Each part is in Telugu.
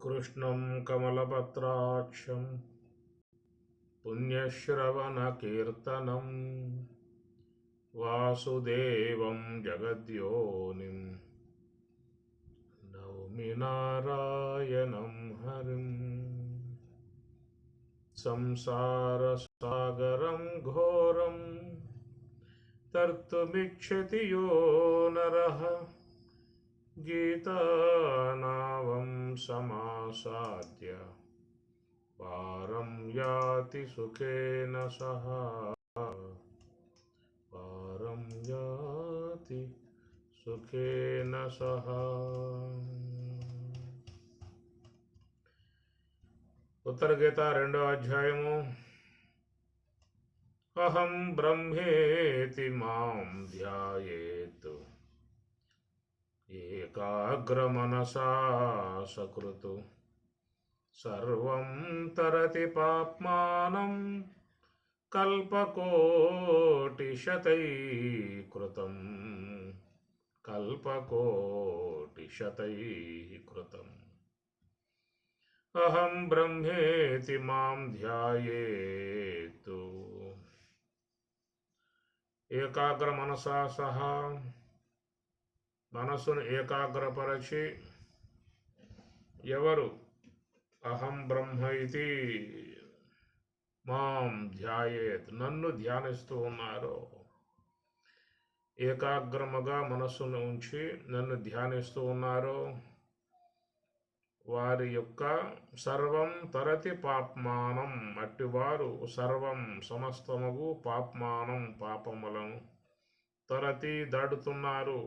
कृष्णं कमलपत्राक्षं पुण्यश्रवणकीर्तनं वासुदेवं जगद्योनिं नौमि नारायणं हरिं। संसारसागरं घोरं तर्तुमिच्छति यो नरः गीतानावं समासाद्य पारं याति सुखेन सह। पारं याति सुखेन सह। ఉత్తర గీత 2వ అధ్యాయము. అహం బ్రహ్మేతి మాం ధ్యాయేత్ ఏకాగ్రమనసా సకృతు సర్వం తరతి పాప్మానం కల్పకోటిశతైకృతం. కల్పకోటిశతైకృతం. అహం బ్రహ్మేతి మాం ధ్యాయేత్. ఏకాగ్ర మనసా సహా మనస్సును ఏకాగ్రపరచి ఎవరు అహం బ్రహ్మ ఇది మాం ధ్యాయేత్ నన్ను ధ్యానిస్తూ ఉన్నారో, ఏకాగ్రముగా మనస్సును ఉంచి నన్ను ధ్యానిస్తూ ఉన్నారో వారి యొక్క సర్వం తరతి పాప్మానం, అట్టివారు సర్వం సమస్తముగు పాప్మానం పాపములను తరతి దాడుతున్నారు.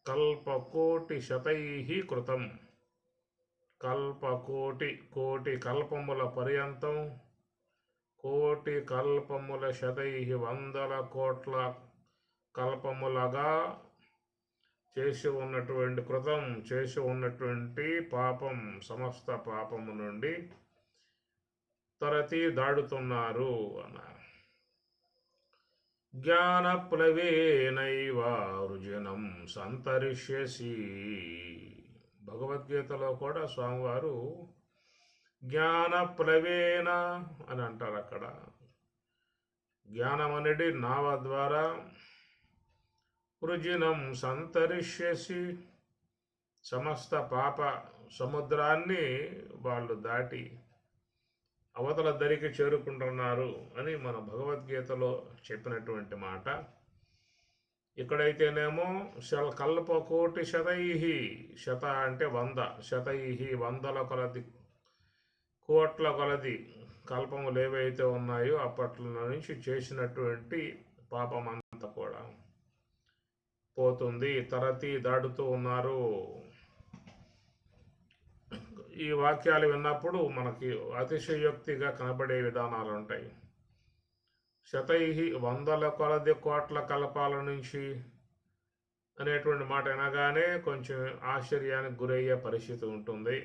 కల్పకోటి శతైహి కృతం. కల్పకోటి కోటి కల్పముల పర్యంతం, కోటి కల్పముల శతైహి వందల కోట్ల కల్పములగా చేసి ఉన్నటువంటి కృతం చేసి ఉన్నటువంటి పాపం సమస్త పాపము నుండి తరతి దాడుతున్నారు అన్నారు. జ్ఞానప్లవేనైవ వృజనం సంతరిష్యసి. భగవద్గీతలో కూడా స్వామివారు జ్ఞానప్లవేన అని అంటారు. అక్కడ జ్ఞానం అనేది నావ ద్వారా వృజినం సంతరిష్యసి, సమస్త పాప సముద్రాన్ని వాళ్ళు దాటి అవతల దరికి చేరుకుంటున్నారు అని మన భగవద్గీతలో చెప్పినటువంటి మాట. ఇక్కడైతేనేమో కల్పకోటి శతైహి, శత అంటే 100, శతైహి వందల కొలది, కోట్ల కొలది కల్పములు ఏవైతే ఉన్నాయో అప్పట్లో నుంచి చేసినటువంటి పాపమంతా కూడా పోతుంది, తరతి దాడుతూ ఉన్నారు. ఈ వాక్యాలు విన్నప్పుడు మనకి అతిశయోక్తిగా కనబడే విధానాలు ఉంటాయి. శతైహి వందల కొలది కోట్ల కల్పాల నుంచి అనేటువంటి మాట వినగానే కొంచెం ఆశ్చర్యానికి గురయ్యే పరిస్థితి ఉంటుంది.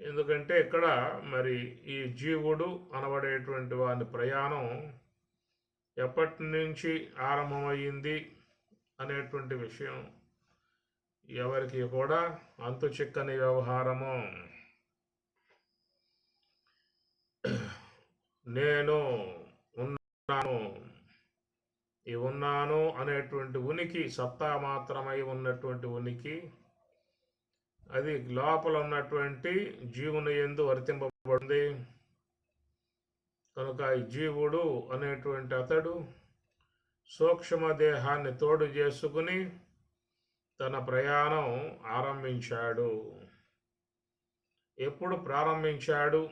ఎందుకంటే ఇక్కడ మరి ఈ జీవుడు అనబడేటువంటి వాని ప్రయాణం ఎప్పటి నుంచి ఆరంభమయ్యింది అనేటువంటి విషయం ఎవరికి కూడా అంతు చిక్కని వ్యవహారము. నేను ఉన్నాను, ఈ ఉన్నాను అనేటువంటి ఉనికి, సత్తా మాత్రమై ఉన్నటువంటి ఉనికి, అది లోపల ఉన్నటువంటి జీవుని యందు వర్తింపబడింది. కనుక ఈ జీవుడు అనేటువంటి అతడు సూక్ష్మ దేహాన్ని తోడు చేసుకుని తన ప్రయాణం ఆరంభించాడు. ఎప్పుడు ప్రారంభించాడు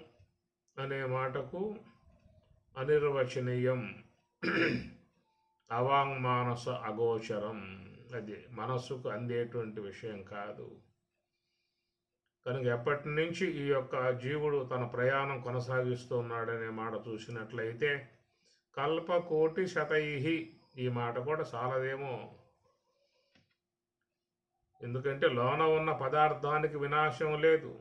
అనే మాటకు అనిర్వచనీయం, అవాంగ్మానస అగోచరం. అది మనస్సుకు అందేటువంటి విషయం కాదు. కనుక ఎప్పటి నుంచి ఈ యొక్క జీవుడు తన ప్రయాణం కొనసాగిస్తున్నాడనే మాట చూసినట్లయితే కల్పకోటి శతైహి, ఈ మాట కూడా చాలదేమో. ఎందుకంటే లోన ఉన్న పదార్థానికి వినాశం లేదు,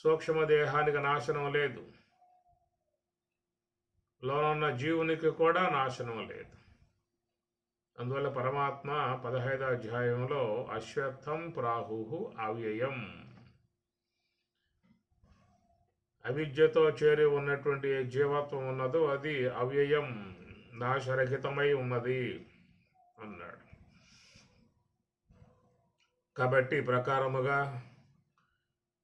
సూక్ష్మదేహానికి నాశనం లేదు, లోనున్న జీవునికి కూడా నాశనం లేదు. అందువల్ల పరమాత్మ 15వ అధ్యాయంలో అశ్వత్థం ప్రాహు అవ్యయం, అవిద్యతో చేరి ఉన్నటువంటి ఏ జీవత్వం ఉన్నదో అది అవ్యయం, నాశరహితమై ఉన్నది అన్నాడు. కాబట్టి ప్రకారముగా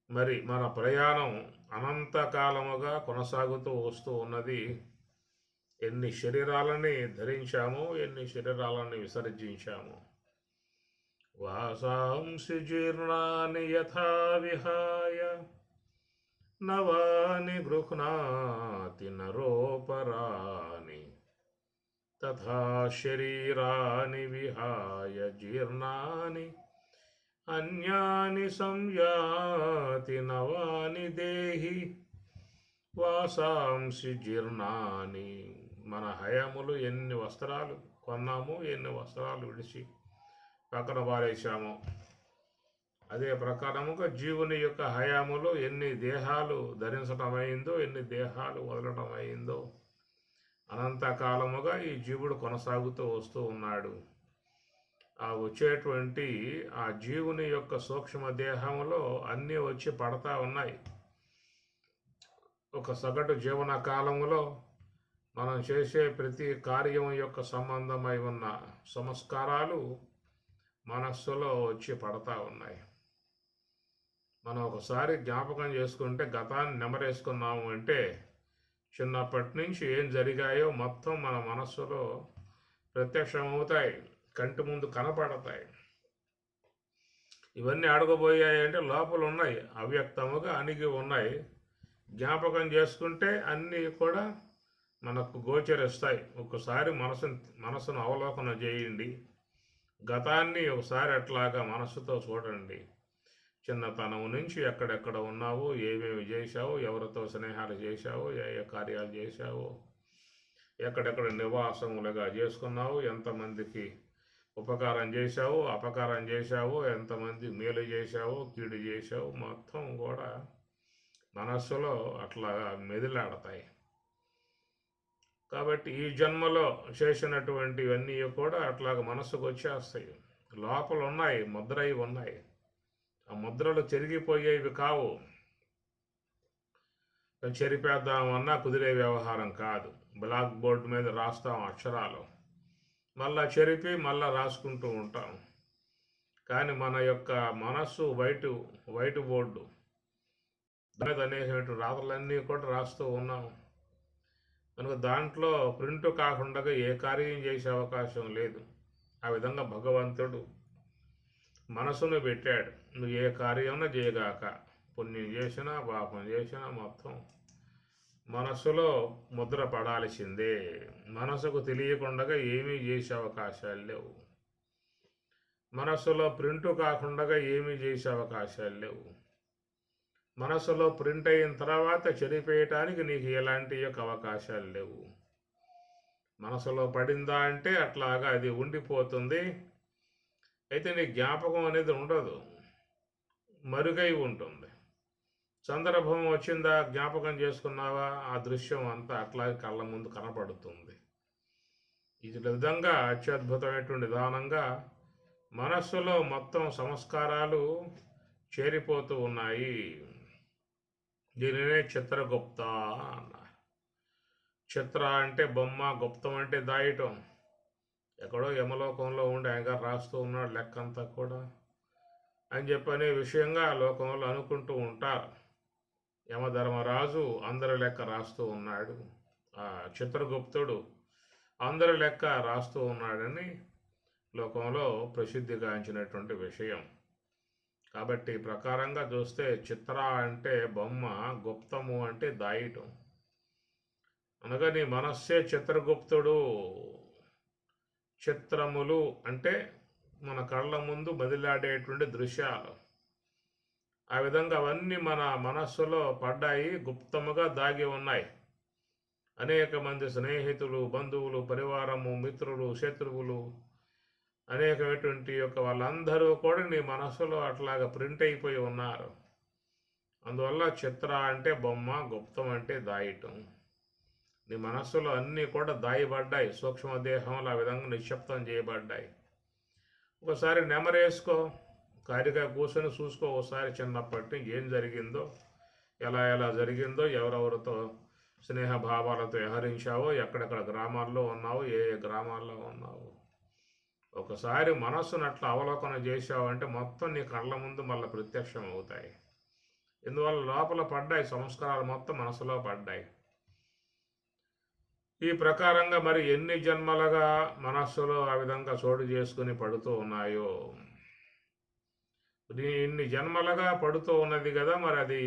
మరి మన ప్రయాణం అనంతకాలముగా కొనసాగుతూ వస్తూ ఉన్నది. ఎన్ని శరీరాలని ధరించామో, ఎన్ని శరీరాలని విసర్జించామో. వాసాంసి జీర్ణాని యథా విహాయ నవాని గృహ్ణాతి నరోపరాని తథా శరీరాని విహాయ జీర్ణాని అన్యాని సంయాతి నవాని దేహి వాసాంసి జీర్ణాని. మన హయాములు ఎన్ని వస్త్రాలు కొన్నాము, ఎన్ని వస్త్రాలు విడిచి పక్కన పారేశాము, అదే ప్రకారముగా జీవుని యొక్క హయాములో ఎన్ని దేహాలు ధరించటం అయిందో, ఎన్ని దేహాలు వదలటం అయిందో, అనంతకాలముగా ఈ జీవుడు కొనసాగుతూ వస్తూ ఉన్నాడు. ఆ వచ్చేటువంటి ఆ జీవుని యొక్క సూక్ష్మ దేహంలో అన్నీ వచ్చి పడతా ఉన్నాయి. ఒక సగటు జీవన కాలములో మనం చేసే ప్రతి కార్యం యొక్క సంబంధమై ఉన్న సంస్కారాలు మనస్సులో వచ్చి పడతా ఉన్నాయి. మనం ఒకసారి జ్ఞాపకం చేసుకుంటే, గతాన్ని నెమరేసుకున్నాము అంటే చిన్నప్పటి నుంచి ఏం జరిగాయో మొత్తం మన మనస్సులో ప్రత్యక్షమవుతాయి, కంటి ముందు కనపడతాయి. ఇవన్నీ అడగబోయాయి అంటే లోపల ఉన్నాయి, అవ్యక్తముగా అణిగి ఉన్నాయి. జ్ఞాపకం చేసుకుంటే అన్నీ కూడా మనకు గోచరిస్తాయి. ఒకసారి మనసును అవలోకనం చేయండి, గతాన్ని ఒకసారి అట్లాగా మనసుతో చూడండి. చిన్నతనం నుంచి ఎక్కడెక్కడ ఉన్నావో, ఏమేమి చేశావో, ఎవరితో స్నేహాలు చేశావో, ఏ ఏ కార్యాలు చేశావో, ఎక్కడెక్కడ నివాసములుగా చేసుకున్నావు, ఎంతమందికి ఉపకారం చేశావు, అపకారం చేశావు, ఎంతమంది మేలు చేశావు, కీడు చేశావు, మొత్తం కూడా మనస్సులో అట్లా మెదిలాడతాయి. కాబట్టి ఈ జన్మలో చేసినటువంటివన్నీ కూడా అట్లాగ మనస్సుకు వచ్చేస్తాయి. లోపల ఉన్నాయి, ముద్రై ఉన్నాయి. ఆ ముద్రలు చెరిగిపోయేవి కావు. చెరిపేద్దామన్నా కుదిరే వ్యవహారం కాదు. బ్లాక్ బోర్డు మీద రాస్తాం అక్షరాలు, మళ్ళా చెరిపి మళ్ళా రాసుకుంటూ ఉంటాం. కానీ మన యొక్క మనస్సు వైట్ బోర్డు మీద అనేటువంటి రాతలన్నీ కూడా రాస్తూ ఉన్నాం కనుక దాంట్లో ప్రింట్ కాకుండా ఏ కార్యం చేసే అవకాశం లేదు. ఆ విధంగా భగవంతుడు మనసును పెట్టాడు. నువ్వు ఏ కార్యమైనా చేయగాక, పుణ్యం చేసినా పాపం చేసినా మొత్తం మనస్సులో ముద్ర పడాల్సిందే. మనసుకు తెలియకుండా ఏమీ చేసే అవకాశాలు లేవు. మనస్సులో ప్రింట్ కాకుండా ఏమీ చేసే అవకాశాలు లేవు. మనసులో ప్రింట్ అయిన తర్వాత చెరిపేయటానికి నీకు ఎలాంటి యొక్క అవకాశాలు లేవు. మనసులో పడిందా అంటే అట్లాగా అది ఉండిపోతుంది. అయితే నీ జ్ఞాపకం అనేది ఉండదు, మరుగై ఉంటుంది. సందర్భం వచ్చిందా, జ్ఞాపకం చేసుకున్నావా, ఆ దృశ్యం అంతా అట్లాగే కళ్ళ ముందు కనపడుతుంది. ఈ విధంగా అత్యద్భుతమైనటువంటి విధానంగా మనస్సులో మొత్తం సంస్కారాలు చేరిపోతూ ఉన్నాయి. దీనినే చిత్రగుప్త అన్నారు. చిత్ర అంటే బొమ్మ, గుప్తం అంటే దాయటం. ఎక్కడో యమలోకంలో ఉండి ఆయన రాస్తూ ఉన్నాడు లెక్కంతా కూడా అని చెప్పనే విషయంగా లోకంలో అనుకుంటూ ఉంటారు. యమధర్మరాజు అందరి లెక్క రాస్తూ ఉన్నాడు, ఆ చిత్రగుప్తుడు అందరి లెక్క రాస్తూ ఉన్నాడని లోకంలో ప్రసిద్ధిగాంచినటువంటి విషయం. కాబట్టి ప్రకారంగా చూస్తే చిత్ర అంటే బొమ్మ, గుప్తము అంటే దాయటం. అనగా నీ మనస్సే చిత్రగుప్తుడు. చిత్రములు అంటే మన కళ్ళ ముందు బదిలాడేటువంటి దృశ్యాలు. ఆ విధంగా అవన్నీ మన మనస్సులో పడ్డాయి, గుప్తముగా దాగి ఉన్నాయి. అనేక మంది స్నేహితులు, బంధువులు, పరివారము, మిత్రులు, శత్రువులు, అనేకమైనటువంటి యొక్క వాళ్ళందరూ కూడా నీ మనస్సులో అట్లాగా ప్రింట్ అయిపోయి ఉన్నారు. అందువల్ల చిత్ర అంటే బొమ్మ, గుప్తం అంటే దాయటం. నీ మనస్సులో అన్నీ కూడా దాయబడ్డాయి, సూక్ష్మదేహంలో ఆ విధంగా నిశ్శబ్దం చేయబడ్డాయి. ఒకసారి నెమరేసుకో, ఖాళీగా కూర్చొని చూసుకో. ఒకసారి చిన్నప్పటి నుంచి ఏం జరిగిందో, ఎలా ఎలా జరిగిందో, ఎవరెవరితో స్నేహభావాలతో వ్యవహరించావో, ఎక్కడెక్కడ గ్రామాల్లో ఉన్నావు, ఏ ఏ గ్రామాల్లో ఉన్నావు. ఒకసారి మనస్సును అట్లా అవలోకనం చేసావంటే మొత్తం నీ కళ్ళ ముందు మళ్ళీ ప్రత్యక్షం అవుతాయి. ఇందువల్ల లోపల పడ్డాయి సంస్కారాలు, మొత్తం మనసులో పడ్డాయి. ఈ ప్రకారంగా మరి ఎన్ని జన్మలుగా మనస్సులో ఆ విధంగా చోటు చేసుకుని పడుతూ ఉన్నాయో, ఇన్ని జన్మలుగా పడుతూ ఉన్నది కదా, మరి అది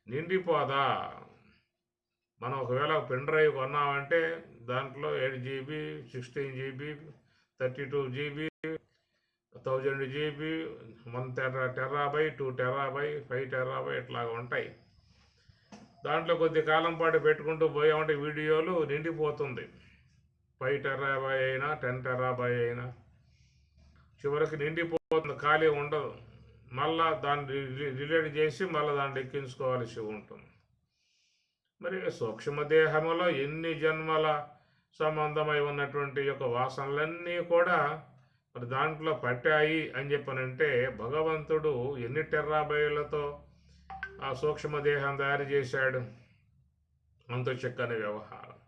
నిండిపోదా? మనం ఒకవేళ పెన్ డ్రైవ్ కొన్నామంటే దాంట్లో 8 GB, 16 GB, 32 GB, 1000 GB, 1 TB, 2 TB, 5 TB ఇట్లాగా ఉంటాయి. దాంట్లో కొద్ది కాలం పాటు పెట్టుకుంటూ పోయామంటే వీడియోలు నిండిపోతుంది. 5 TB అయినా 10 TB అయినా చివరికి నిండిపోతుంది, ఖాళీ ఉండదు. మళ్ళా దాన్ని రిలేట్ చేసి మళ్ళీ దాన్ని ఎక్కించుకోవాల్సి ఉంటుంది. మరి సూక్ష్మదేహంలో ఎన్ని జన్మల సంబంధమై ఉన్నటువంటి యొక్క వాసనలన్నీ కూడా మరి దాంట్లో పట్టాయి అని చెప్పనంటే, భగవంతుడు ఎన్ని టెర్రాబైలతో ఆ సూక్ష్మదేహం తయారు చేశాడు. అంత చక్కని వ్యవహారం.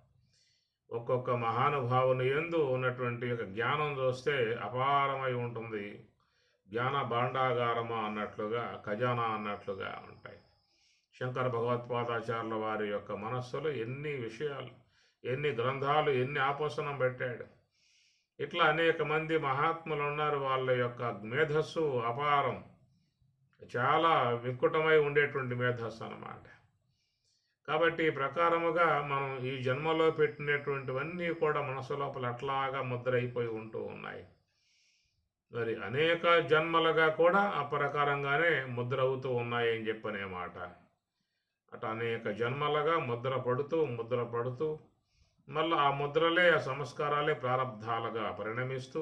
ఒక్కొక్క మహానుభావుని యందు ఉన్నటువంటి యొక్క జ్ఞానం చూస్తే అపారమై ఉంటుంది. జ్ఞాన భాండాగారమా అన్నట్లుగా, ఖజానా అన్నట్లుగా ఉంటాయి. శంకర భగవత్పాదాచార్యుల వారి యొక్క మనస్సులో ఎన్ని విషయాలు, ఎన్ని గ్రంథాలు, ఎన్ని ఆపోసనం పెట్టాడు. ఇట్లా అనేక మంది మహాత్ములు ఉన్నారు. వాళ్ళ యొక్క మేధస్సు అపారం, చాలా వికృతమై ఉండేటువంటి మేధస్సు అన్నమాట. కాబట్టి ఈ ప్రకారముగా మనం ఈ జన్మలో పెట్టినటువంటివన్నీ కూడా మనసు లోపల అట్లాగా ముద్రైపోయి ఉంటూ ఉన్నాయి. మరి అనేక జన్మలుగా కూడా ఆ ప్రకారంగానే ముద్ర అవుతూ ఉన్నాయి అని చెప్పనే మాట. అటు అనేక జన్మలుగా ముద్ర పడుతూ మళ్ళీ ఆ ముద్రలే, ఆ సంస్కారాలే ప్రారంధాలుగా పరిణమిస్తూ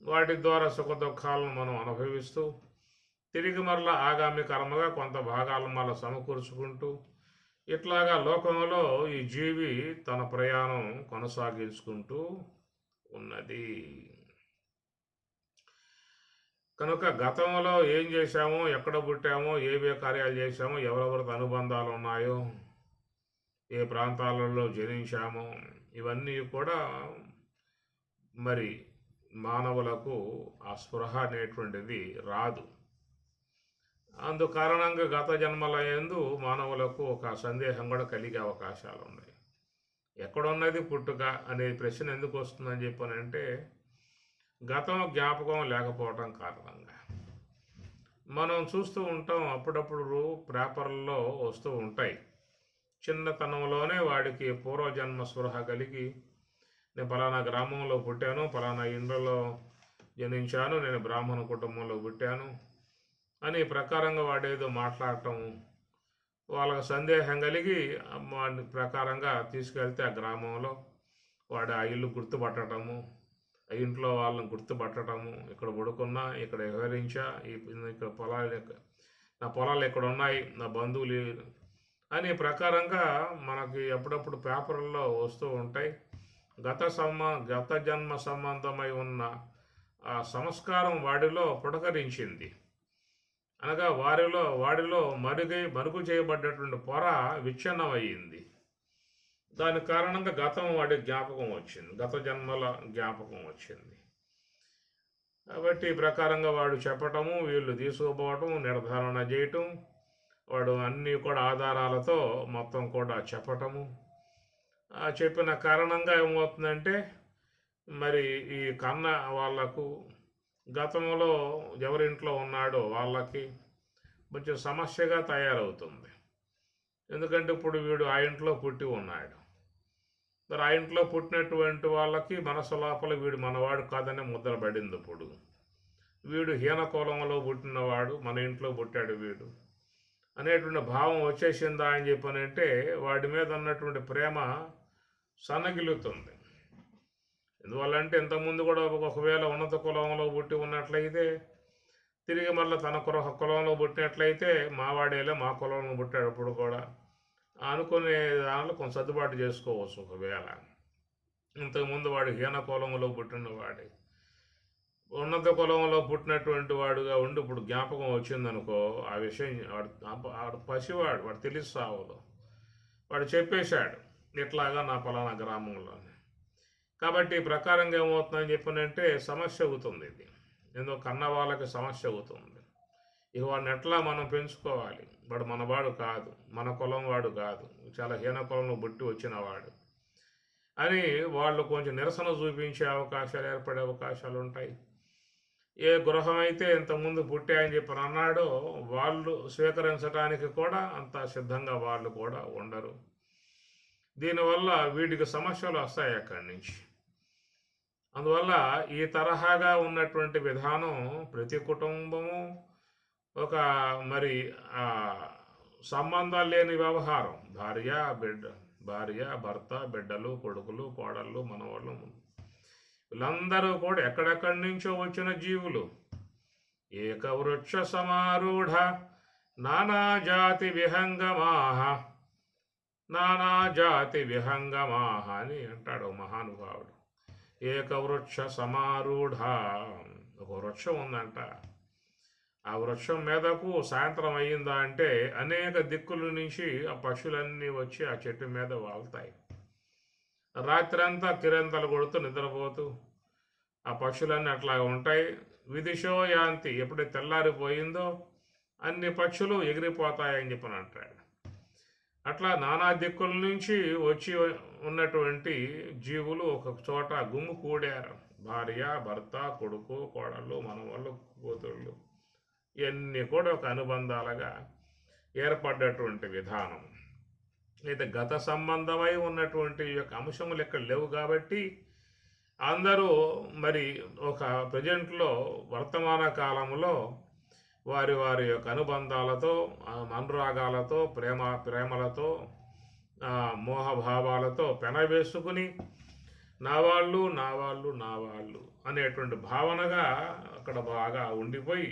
వాటి ద్వారా సుఖ దుఃఖాలను మనం అనుభవిస్తూ తిరిగి మరలా ఆగామి కర్మగా కొంత భాగాలను మళ్ళీ సమకూర్చుకుంటూ ఇట్లాగా లోకంలో ఈ జీవి తన ప్రయాణం కొనసాగించుకుంటూ ఉన్నది. కనుక గతంలో ఏం చేశామో, ఎక్కడ పుట్టామో, ఏ కార్యాలు చేశామో, ఎవరెవరితో అనుబంధాలు ఉన్నాయో, ఏ ప్రాంతాలలో జనించామో, ఇవన్నీ కూడా మరి మానవులకు ఆ స్పృహ అనేటువంటిది రాదు. అందు కారణంగా గత జన్మల యందు మానవులకు ఒక సందేహం కూడా కలిగే అవకాశాలు ఉన్నాయి. ఎక్కడున్నది పుట్టుక అనే ప్రశ్న ఎందుకు వస్తుందని చెప్పానంటే, గతం జ్ఞాపకం లేకపోవటం కారణంగా. మనం చూస్తూ ఉంటాం, అప్పుడప్పుడు పేపర్లలో వస్తూ ఉంటాయి. చిన్నతనంలోనే వాడికి పూర్వజన్మ స్పృహ కలిగి, నేను పలానా గ్రామంలో పుట్టాను, పలానా ఇండ్లలో జనించాను, నేను బ్రాహ్మణ కుటుంబంలో పుట్టాను అని ప్రకారంగా వాడేదో మాట్లాడటం, వాళ్ళకి సందేహం కలిగి వాడి ప్రకారంగా తీసుకెళ్తే ఆ గ్రామంలో వాడు ఆ ఇల్లు గుర్తుపట్టడము, ఆ ఇంట్లో వాళ్ళని గుర్తుపట్టడము, ఇక్కడ పడుకున్నా, ఇక్కడ వ్యవహరించా, ఇక్కడ నా పొలాలు ఎక్కడ ఉన్నాయి, నా బంధువులు అనే ప్రకారంగా మనకి అప్పుడప్పుడు పేపర్లలో వస్తూ ఉంటాయి. గత జన్మ సంబంధమై ఉన్న ఆ సంస్కారం వాడిలో పుడకరించింది. అనగా వాడిలో మరుగు చేయబడ్డటువంటి పొర విచ్ఛిన్నమయ్యింది. దాని కారణంగా గతం వాడి జ్ఞాపకం వచ్చింది, గత జన్మల జ్ఞాపకం వచ్చింది. కాబట్టి ఈ ప్రకారంగా వాడు చెప్పటము, వీళ్ళు తీసుకుపోవటం, నిర్ధారణ చేయటం, వాడు అన్నీ కూడా ఆధారాలతో మొత్తం కూడా చెప్పటము. చెప్పిన కారణంగా ఏమవుతుందంటే, మరి ఈ కన్న వాళ్లకు గతంలో ఎవరింట్లో ఉన్నాడో వాళ్ళకి కొంచెం సమస్యగా తయారవుతుంది. ఎందుకంటే ఇప్పుడు వీడు ఆ ఇంట్లో పుట్టి ఉన్నాడు. మరి ఆ ఇంట్లో పుట్టినటువంటి వాళ్ళకి మనసు లోపల వీడు మనవాడు కాదని ముద్ర పడింది. ఇప్పుడు వీడు హీన కులంలో పుట్టినవాడు, మన ఇంట్లో పుట్టాడు వీడు అనేటువంటి భావం వచ్చేసిందా అని చెప్పనంటే, వాడి మీద ఉన్నటువంటి ప్రేమ సన్నగిలుతుంది. ఎందువల్లంటే ఇంతకుముందు కూడా ఒకవేళ ఉన్నత కులంలో పుట్టి ఉన్నట్లయితే తిరిగి మళ్ళీ తన కులంలో పుట్టినట్లయితే మావాడేలే, మా కులంలో పుట్టాడు ఇప్పుడు కూడా అనుకునే దానిలో కొంచెం సర్దుబాటు చేసుకోవచ్చు ఒకవేళ. ఇంతకుముందు వాడు హీన కులంలో పుట్టిన వాడి ఉన్నత కులంలో పుట్టినటువంటి వాడుగా ఉండి ఇప్పుడు జ్ఞాపకం వచ్చిందనుకో, ఆ విషయం వాడు పసివాడు, వాడు తెలిసి సావదు. వాడు చెప్పేశాడు, ఇట్లాగా నా పలానా గ్రామంలోని. కాబట్టి ఈ ప్రకారంగా ఏమవుతుందని చెప్పనంటే సమస్య అవుతుంది. ఇది ఎందుకు కన్న వాళ్ళకి సమస్య అవుతుంది. ఇక వాడిని ఎట్లా మనం పెంచుకోవాలి? వాడు మనవాడు కాదు, మన కులం వాడు కాదు, చాలా హీన కులంలో పుట్టి వచ్చినవాడు అని వాళ్ళు కొంచెం నిరసన చూపించే అవకాశాలు ఏర్పడే అవకాశాలు ఉంటాయి. ఏ గృహం అయితే ఇంతకుముందు పుట్టాయని చెప్పి అన్నాడో వాళ్ళు స్వీకరించడానికి కూడా అంత సిద్ధంగా వాళ్ళు కూడా ఉండరు. దీనివల్ల వీటికి సమస్యలు వస్తాయి అక్కడి నుంచి. అందువల్ల ఈ తరహాగా ఉన్నటువంటి విధానం ప్రతి కుటుంబము ఒక మరి సంబంధాలు లేని వ్యవహారం. భార్య భర్త, బిడ్డలు, కొడుకులు, కోడళ్ళు, మనవాళ్ళు, వీళ్ళందరూ కూడా ఎక్కడెక్కడి నుంచో వచ్చిన జీవులు. ఏకవృక్ష సమారూఢ నానాజాతి విహంగమాహ అని అంటాడు మహానుభావుడు. ఏకవృక్ష సమారూఢ, ఒక వృక్షం ఉందంట. ఆ వృక్షం మీదకు సాయంత్రం అయ్యిందా అంటే అనేక దిక్కుల నుంచి ఆ పక్షులన్నీ వచ్చి ఆ చెట్టు మీద వాళ్తాయి. రాత్రంతా కిరంతలు కొడుతూ నిద్రపోతూ ఆ పక్షులన్నీ అట్లా ఉంటాయి. విదిశో యాంతి, ఎప్పుడైతే తెల్లారిపోయిందో అన్ని పక్షులు ఎగిరిపోతాయని చెప్పని అంటాడు. అట్లా నానా దిక్కుల నుంచి వచ్చి ఉన్నటువంటి జీవులు ఒక చోట గుమ్ము కూడారు. భార్య భర్త, కొడుకు, కోడళ్ళు, మనవాళ్ళు, కూతుళ్ళు, ఇవన్నీ కూడా ఒక అనుబంధాలుగా ఏర్పడ్డటువంటి విధానం. అయితే గత సంబంధమై ఉన్నటువంటి యొక్క అంశములు ఇక్కడ లేవు కాబట్టి అందరూ మరి ఒక ప్రజెంట్లో వర్తమాన కాలంలో వారి వారి యొక్క అనుబంధాలతో, అనురాగాలతో, ప్రేమలతో, మోహభావాలతో పెనవేసుకుని నా వాళ్ళు అనేటువంటి భావనగా అక్కడ బాగా ఉండిపోయి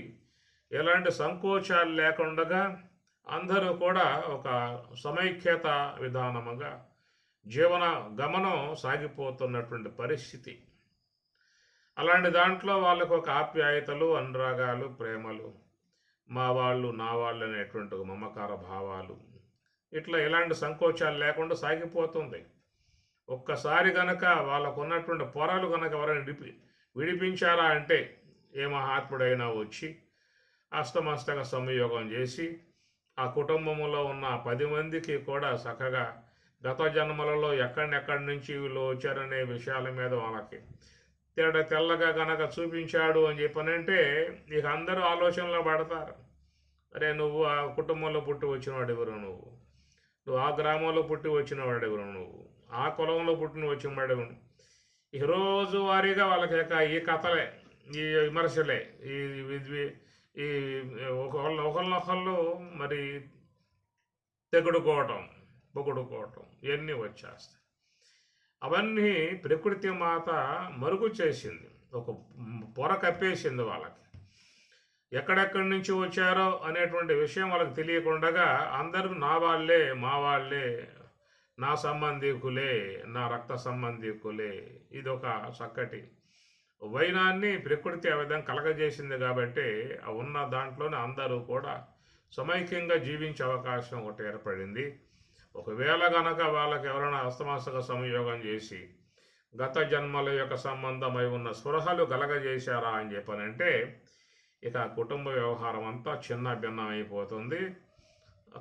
ఎలాంటి సంకోచాలు లేకుండా అందరూ కూడా ఒక సమైక్యత విధానముగా జీవన గమనం సాగిపోతున్నటువంటి పరిస్థితి. అలాంటి దాంట్లో వాళ్ళకు ఒక ఆప్యాయతలు, అనురాగాలు, ప్రేమలు, మా వాళ్ళు నా వాళ్ళు అనేటువంటి మమకార భావాలు, ఇట్లా ఎలాంటి సంకోచాలు లేకుండా సాగిపోతుంది. ఒక్కసారి గనక వాళ్ళకు ఉన్నటువంటి పొరలు గనక ఎవరైనా విడిపించారా అంటే ఏ మహాత్ముడైనా వచ్చి అస్తమస్తక సంయోగం చేసి ఆ కుటుంబంలో ఉన్న 10 మందికి కూడా చక్కగా గత జన్మలలో ఎక్కడెక్కడి నుంచి వీళ్ళు వచ్చారనే విషయాల మీద వాళ్ళకి తెల్లగా కనుక చూపించాడు అని చెప్పనంటే ఇక అందరూ ఆలోచనలో పడతారు. అరే నువ్వు ఆ కుటుంబంలో పుట్టి వచ్చినవాడు ఎవరు, నువ్వు ఆ గ్రామంలో పుట్టి వచ్చినవాడు ఎవరు, నువ్వు ఆ కులంలో పుట్టిన వచ్చినవాడు ఎవరు. ఇక రోజువారీగా వాళ్ళకి ఈ కథలే, ఈ విమర్శలే, ఈ ఒకళ్ళొకళ్ళు మరి పొగుడుకోవటం ఇవన్నీ వచ్చేస్తాయి. అవన్నీ ప్రకృతి మాత మరుగు చేసింది, ఒక పొర కప్పేసింది వాళ్ళకి. ఎక్కడెక్కడి నుంచి వచ్చారో అనేటువంటి విషయం వాళ్ళకి తెలియకుండా అందరూ నా వాళ్ళే, మా వాళ్ళే, నా సంబంధికులే, నా రక్త సంబంధికులే. ఇది ఒక చక్కటి వైనాన్ని ప్రకృతి ఆ విధంగా కలగజేసింది కాబట్టి ఉన్న దాంట్లోనే అందరూ కూడా సమైక్యంగా జీవించే అవకాశం ఒకటి ఏర్పడింది. ఒకవేళ గనక వాళ్ళకి ఎవరైనా అస్తమాసక సంయోగం చేసి గత జన్మల యొక్క సంబంధమై ఉన్న స్పృహలు కలగజేశారా అని చెప్పనంటే ఇక కుటుంబ వ్యవహారం అంతా చిన్న భిన్నం అయిపోతుంది,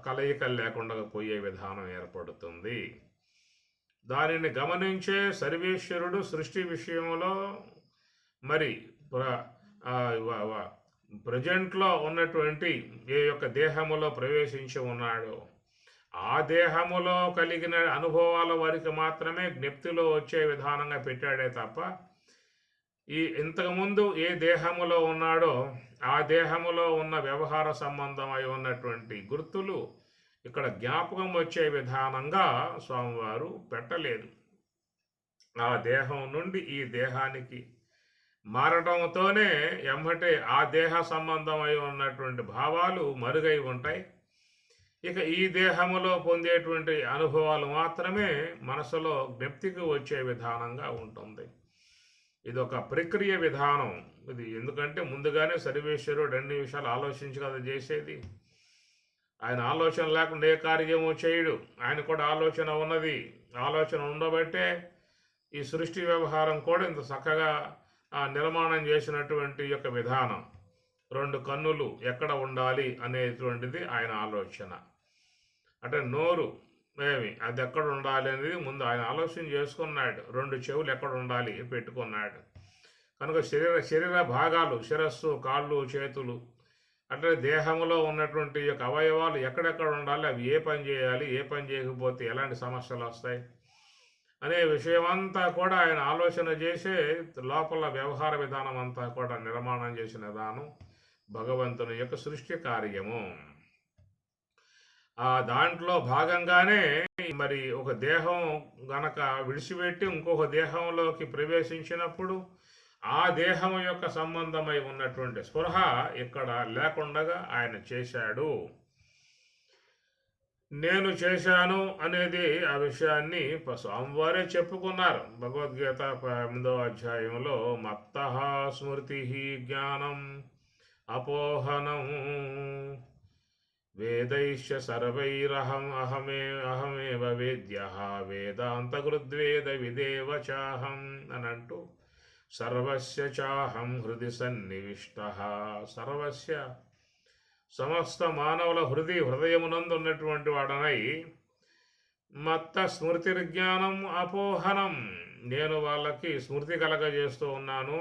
కలయికలు లేకుండా పోయే విధానం ఏర్పడుతుంది. దానిని గమనించే సర్వేశ్వరుడు సృష్టి విషయంలో మరి ప్రజెంట్లో ఉన్నటువంటి ఏ యొక్క దేహములో ప్రవేశించి ఉన్నాడో ఆ దేహములో కలిగిన అనుభవాల వారికి మాత్రమే జ్ఞప్తిలో వచ్చే విధానంగా పెట్టాడే తప్ప ఇంతకుముందు ఏ దేహములో ఉన్నాడో ఆ దేహములో ఉన్న వ్యవహార సంబంధమై ఉన్నటువంటి గుర్తులు ఇక్కడ జ్ఞాపకం వచ్చే విధానంగా స్వామివారు పెట్టలేదు. ఆ దేహం నుండి ఈ దేహానికి మారడంతోనే ఎమ్మటే ఆ దేహ సంబంధమై ఉన్నటువంటి భావాలు మరుగై ఉంటాయి. ఇక ఈ దేహములో పొందేటువంటి అనుభవాలు మాత్రమే మనసులో జ్ఞప్తికి వచ్చే విధానంగా ఉంటుంది. ఇది ఒక ప్రక్రియ విధానం. ఇది ఎందుకంటే ముందుగానే సర్వేశ్వరుడు అన్ని విషయాలు ఆలోచించి కదా చేసేది. ఆయన ఆలోచన లేకుండా ఏ కార్యము చేయడు. ఆయన కూడా ఆలోచన ఉన్నది. ఆలోచన ఉండబట్టే ఈ సృష్టి వ్యవహారం కూడా ఇంత చక్కగా నిర్మాణం చేసినటువంటి యొక్క విధానం. 2 కన్నులు ఎక్కడ ఉండాలి అనేటువంటిది ఆయన ఆలోచన. అంటే నోరు అది ఎక్కడ ఉండాలి అనేది ముందు ఆయన ఆలోచన చేసుకున్నాడు. 2 చెవులు ఎక్కడ ఉండాలి పెట్టుకున్నాడు. కనుక శరీర భాగాలు, శిరస్సు, కాళ్ళు, చేతులు, అంటే దేహంలో ఉన్నటువంటి యొక్క అవయవాలు ఎక్కడెక్కడ ఉండాలి, అవి ఏ పని చేయాలి, ఏ పని చేయకపోతే ఎలాంటి సమస్యలు వస్తాయి అనే విషయం అంతా కూడా ఆయన ఆలోచన చేసే లోపల వ్యవహార విధానం అంతా కూడా నిర్మాణం చేసిన విధానం భగవంతుని యొక్క సృష్టి కార్యము. దాంట్లో భాగంగానే మరి ఒక దేహం గనక విడిచిపెట్టి ఇంకొక దేహంలోకి ప్రవేశించినప్పుడు ఆ దేహం యొక్క సంబంధమై ఉన్నటువంటి స్పృహ ఇక్కడ లేకుండా ఆయన చేశాడు. నేను చేశాను అనేది ఆ విషయాన్ని స్వామివారే చెప్పుకున్నారు. భగవద్గీత 8వ అధ్యాయంలో మత్తః స్మృతి జ్ఞానం అపోహనం వేదైశ్చ అహమేవ వేద్యః వేదాంతకృద్వేద విదేవ చాహం అని అంటూ సర్వస్య చాహం హృది సన్నివిష్టః. సర్వస్య సమస్త మానవుల హృదయమునందు ఉన్నటువంటి వాడనై మత్త స్మృతి జ్ఞానం అపోహనం, నేను వాళ్ళకి స్మృతి కలగజేస్తూ ఉన్నాను,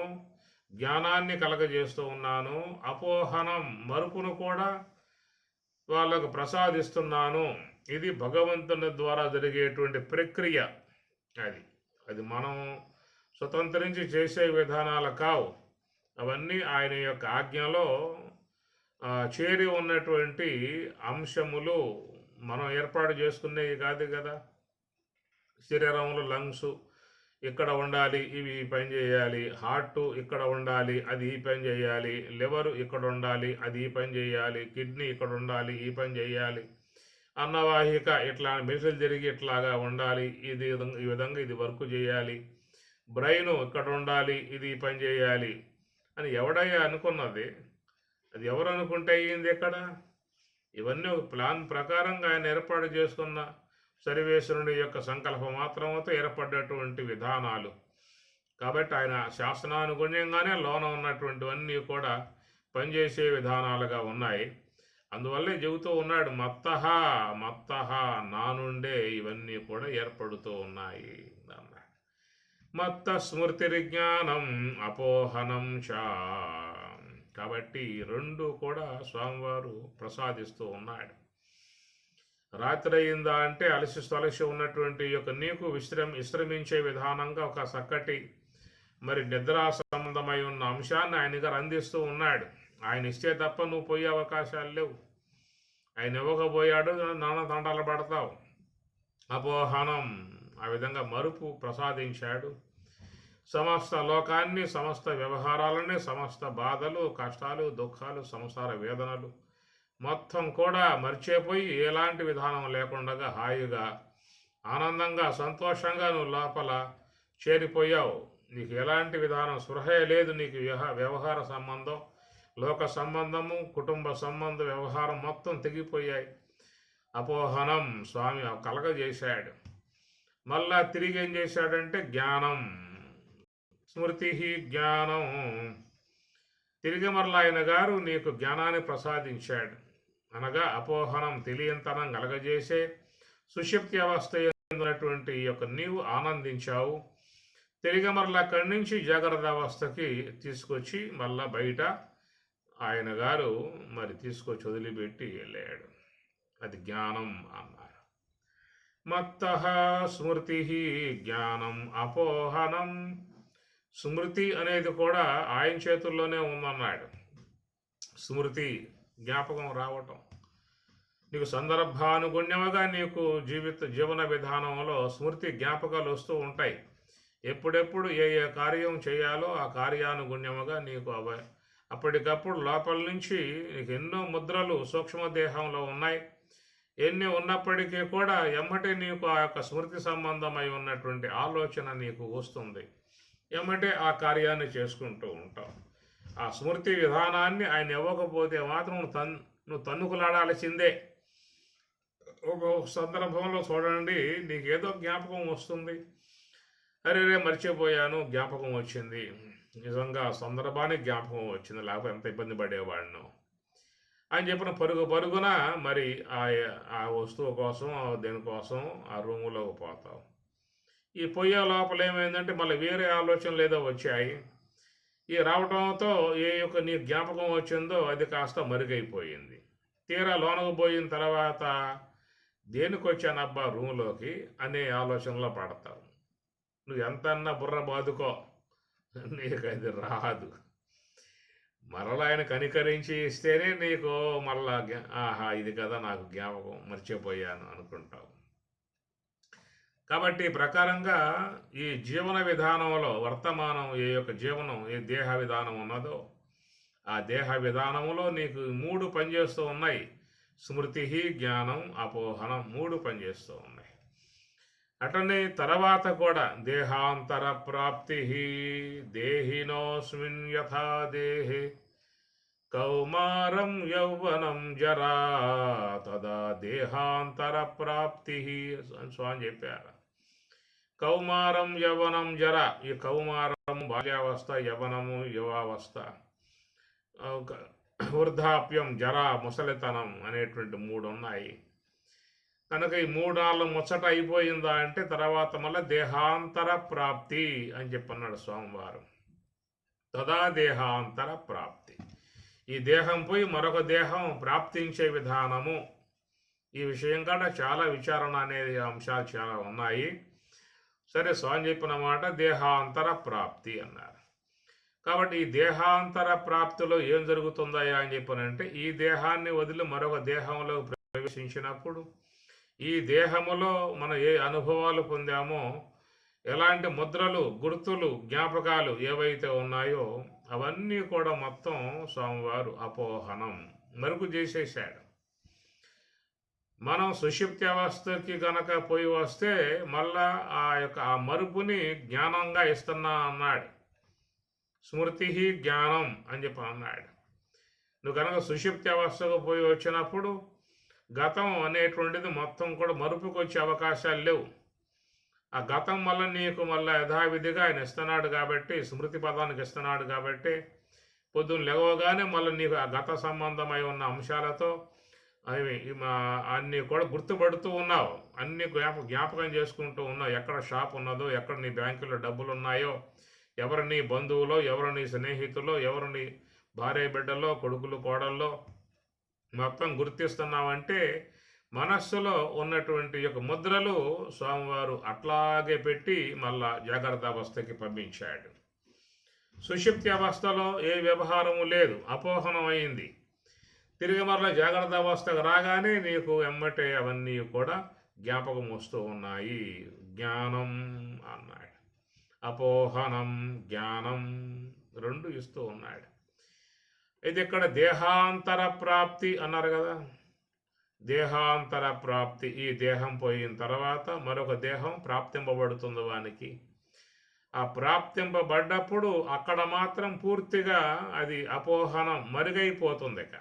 జ్ఞానాన్ని కలగజేస్తూ ఉన్నాను. అపోహనం, మరుపును కూడా వాళ్ళకు ప్రసాదిస్తున్నాను. ఇది భగవంతుని ద్వారా జరిగేటువంటి ప్రక్రియ. అది మనం స్వతంత్రించి చేసే విధానాలు కావు. అవన్నీ ఆయన యొక్క ఆజ్ఞలో చేరి ఉన్నటువంటి అంశములు. మనం ఏర్పాటు చేసుకునేవి కాదు కదా. శరీరంలో లంగ్స్ ఇక్కడ ఉండాలి, ఇవి ఈ పని చేయాలి. హార్ట్ ఇక్కడ ఉండాలి, అది ఈ పని చేయాలి. లివరు ఇక్కడ ఉండాలి, అది ఈ పని చేయాలి. కిడ్నీ ఇక్కడ ఉండాలి, ఈ పని చేయాలి. అన్నవాహిక ఇట్లా మెసులు తిరిగి ఇట్లాగా ఉండాలి, ఈ విధంగా ఇది వర్క్ చేయాలి. బ్రెయిన్ ఇక్కడ ఉండాలి, ఇది ఈ పని చేయాలి అని ఎవడయ్యా అనుకున్నది? అది ఎవరు అనుకుంటే అయ్యింది ఎక్కడ? ఇవన్నీ ఒక ప్లాన్ ప్రకారంగా ఆయన ఏర్పాటు చేసుకున్న సర్వేశ్వరుని యొక్క సంకల్పం మాత్రంతో ఏర్పడ్డటువంటి విధానాలు. కాబట్టి ఆయన శాసనానుగుణ్యంగానే లోన ఉన్నటువంటివన్నీ కూడా పనిచేసే విధానాలుగా ఉన్నాయి. అందువల్లే చెబుతూ ఉన్నాడు, మత్తః నా నుండే ఇవన్నీ కూడా ఏర్పడుతూ ఉన్నాయి అన్నాడు. మత్త స్మృతిర్జ్ఞానం అపోహనం చ. కాబట్టి 2 కూడా స్వామివారు ప్రసాదిస్తూ ఉన్నాడు. రాత్రి అయిందా అంటే అలసి ఉన్నటువంటి యొక్క నీకు విశ్రమించే విధానంగా ఒక చక్కటి మరి నిద్రా సంబంధమై ఉన్న అంశాన్ని ఆయన గారు అందిస్తూ ఉన్నాడు. ఆయన ఇస్తే తప్ప నువ్వు పోయే అవకాశాలు లేవు. ఆయన ఇవ్వకపోయాడు, నాన్న తండాలు పడతావు. అపోహనం, ఆ విధంగా మరుపు ప్రసాదించాడు. సమస్త లోకాన్ని, సమస్త వ్యవహారాలని, సమస్త బాధలు, కష్టాలు, దుఃఖాలు, సంసార వేదనలు మొత్తం కూడా మర్చిపోయి ఎలాంటి విధానం లేకుండా హాయిగా, ఆనందంగా, సంతోషంగా నువ్వు లోపల చేరిపోయావు. నీకు ఎలాంటి విధానం స్పృహే లేదు. నీకు వ్యవహార సంబంధం, లోక సంబంధము, కుటుంబ సంబంధ వ్యవహారం మొత్తం తెగిపోయాయి. అపోహనం స్వామి కలగజేశాడు. మళ్ళా తిరిగి ఏం చేశాడంటే జ్ఞానం, స్మృతి జ్ఞానం. తిరిగి మరలా ఆయన గారు నీకు జ్ఞానాన్ని ప్రసాదించాడు. అనగా అపోహనం, తెలియంతనం కలగజేసే సుషుప్తి అవస్థ ఉన్నటువంటి యొక్క నీవు ఆనందించావు. తిరిగి మరలా అక్కడి నుంచి జాగ్రత్త అవస్థకి తీసుకొచ్చి మళ్ళా బయట ఆయన గారు మరి తీసుకొచ్చి వదిలిపెట్టి వెళ్ళాడు. అది జ్ఞానం అన్నారు. మత్తః స్మృతి జ్ఞానం అపోహనం. స్మృతి అనేది కూడా ఆయన చేతుల్లోనే ఉందన్నాడు. స్మృతి జ్ఞాపకం రావటం, నీకు సందర్భానుగుణ్యముగా నీకు జీవన విధానంలో స్మృతి జ్ఞాపకాలు వస్తూ ఉంటాయి. ఎప్పుడెప్పుడు ఏ కార్యం చేయాలో ఆ కార్యానుగుణ్యముగా నీకు అప్పటికప్పుడు లోపల నుంచి నీకు ఎన్నో ముద్రలు సూక్ష్మదేహంలో ఉన్నాయి. ఎన్ని ఉన్నప్పటికీ కూడా ఎమ్మటే నీకు ఆ యొక్క స్మృతి సంబంధమై ఉన్నటువంటి ఆలోచన నీకు వస్తుంది. ఎమ్మటే ఆ కార్యాన్ని చేసుకుంటూ ఉంటావు. ఆ స్మృతి విధానాన్ని ఆయన ఇవ్వకపోతే మాత్రం నువ్వు తన్నుకులాడాల్సిందే. ఒక సందర్భంలో చూడండి, నీకు ఏదో జ్ఞాపకం వస్తుంది, అరే మర్చిపోయాను, జ్ఞాపకం వచ్చింది, నిజంగా సందర్భానికి జ్ఞాపకం వచ్చింది, లేకపోతే ఎంత ఇబ్బంది పడేవాడిను అని చెప్పిన పరుగున మరి ఆ వస్తువు కోసం దేనికోసం ఆ రూములోకి పోతావు. ఈ పొయ్యే లోపల ఏమైందంటే మళ్ళీ వేరే ఆలోచనలు ఏదో వచ్చాయి. ఈ రావటంతో ఏ యొక్క నీ జ్ఞాపకం వచ్చిందో అది కాస్త మరుగైపోయింది. తీరా లోనకు పోయిన తర్వాత దేనికి వచ్చానబ్బా రూమ్లోకి అనే ఆలోచనలో పడతావు. నువ్వు ఎంతన్నా బుర్ర బాదుకో, నీకు అది రాదు. మరలా ఆయన కనికరించి ఇస్తేనే నీకు మళ్ళా ఆహా ఇది కదా నాకు జ్ఞాపకం, మర్చిపోయాను అనుకుంటావు. కాబట్టి ప్రకారంగా ఈ జీవన విధానంలో వర్తమానం ఏ యొక్క జీవనం ఏ దేహ విధానం ఉన్నదో ఆ దేహ విధానంలో నీకు 3 పనిచేస్తూ ఉన్నాయి. స్మృతి, జ్ఞానం, అపోహనం 3 పనిచేస్తూ ఉన్నాయి. అటనే తర్వాత కూడా దేహాంతర ప్రాప్తి దేహినోస్మిన్ యథా దేహే కౌమారం యౌవనం జరా తదా దేహాంతర ప్రాప్తి స్వామి చెప్పారు. కౌమారం యవ్వనం జర, ఈ కౌమారం బాల్యావస్థ, యవ్వనము యువావస్థ, వృద్ధాప్యం, జర ముసలితనం అనేటువంటి 3 ఉన్నాయి. కనుక ఈ 3 నాళ్ళు ముచ్చట అయిపోయిందా అంటే తర్వాత మళ్ళీ దేహాంతర ప్రాప్తి అని చెప్పన్నాడు స్వామివారు. తదా దేహాంతర ప్రాప్తి, ఈ దేహం పోయి మరొక దేహం ప్రాప్తించే విధానము. ఈ విషయం కూడా చాలా విచారణ అనేది అంశాలు చాలా ఉన్నాయి. సరే, స్వామి చెప్పిన మాట దేహాంతర ప్రాప్తి అన్నారు. కాబట్టి ఈ దేహాంతర ప్రాప్తిలో ఏం జరుగుతుందయ్యా అని చెప్పనంటే, ఈ దేహాన్ని వదిలి మరొక దేహంలో ప్రవేశించినప్పుడు ఈ దేహములో మనం ఏ అనుభవాలు పొందామో, ఎలాంటి ముద్రలు, గుర్తులు, జ్ఞాపకాలు ఏవైతే ఉన్నాయో అవన్నీ కూడా మొత్తం స్వామివారు అపోహనం మరుగు చేసేసాడు. మనం సుషుప్తి అవస్థకి గనక పోయి వస్తే మళ్ళా ఆ మరుపుని జ్ఞానంగా ఇస్తున్నా అన్నాడు. స్మృతి జ్ఞానం అని చెప్పి అన్నాడు. నువ్వు కనుక సుషుప్తి అవస్థకు పోయి వచ్చినప్పుడు గతం అనేటువంటిది మొత్తం కూడా మరుపుకి వచ్చే అవకాశాలు లేవు. ఆ గతం వల్ల నీకు మళ్ళీ యథావిధిగా ఆయన ఇస్తున్నాడు కాబట్టి, స్మృతి పదానికి ఇస్తున్నాడు కాబట్టి పొద్దున్న లేవగానే మళ్ళీ నీకు ఆ గత సంబంధమై ఉన్న అంశాలతో అవి అన్నీ కూడా గుర్తుపడుతూ ఉన్నావు, అన్ని జ్ఞాపకం చేసుకుంటూ ఉన్నావు. ఎక్కడ షాప్ ఉన్నదో, ఎక్కడ నీ బ్యాంకులో డబ్బులు ఉన్నాయో, ఎవరు నీ బంధువులో, ఎవరు నీ స్నేహితులో, ఎవరు నీ భార్య బిడ్డలో, కొడుకులు కోడల్లో మొత్తం గుర్తిస్తున్నావంటే మనస్సులో ఉన్నటువంటి యొక్క ముద్రలు స్వామివారు అట్లాగే పెట్టి మళ్ళా జాగ్రత్త అవస్థకి పంపించాడు. సుషుప్తి అవస్థలో ఏ వ్యవహారము లేదు, అపోహనం అయింది. తిరిగి మరలా జాగ్రత్త అవస్థకు రాగానే నీకు ఎమ్మటే అవన్నీ కూడా జ్ఞాపకం వస్తూ ఉన్నాయి. జ్ఞానం అన్నాడు, అపోహనం, జ్ఞానం 2 ఇస్తూ ఉన్నాడు. ఇది ఇక్కడ దేహాంతర ప్రాప్తి అన్నారు కదా. దేహాంతర ప్రాప్తి, ఈ దేహం పోయిన తర్వాత మరొక దేహం ప్రాప్తింపబడుతుంది వానికి. ఆ ప్రాప్తింపబడ్డప్పుడు అక్కడ మాత్రం పూర్తిగా అది అపోహనం మరుగైపోతుంది. ఇక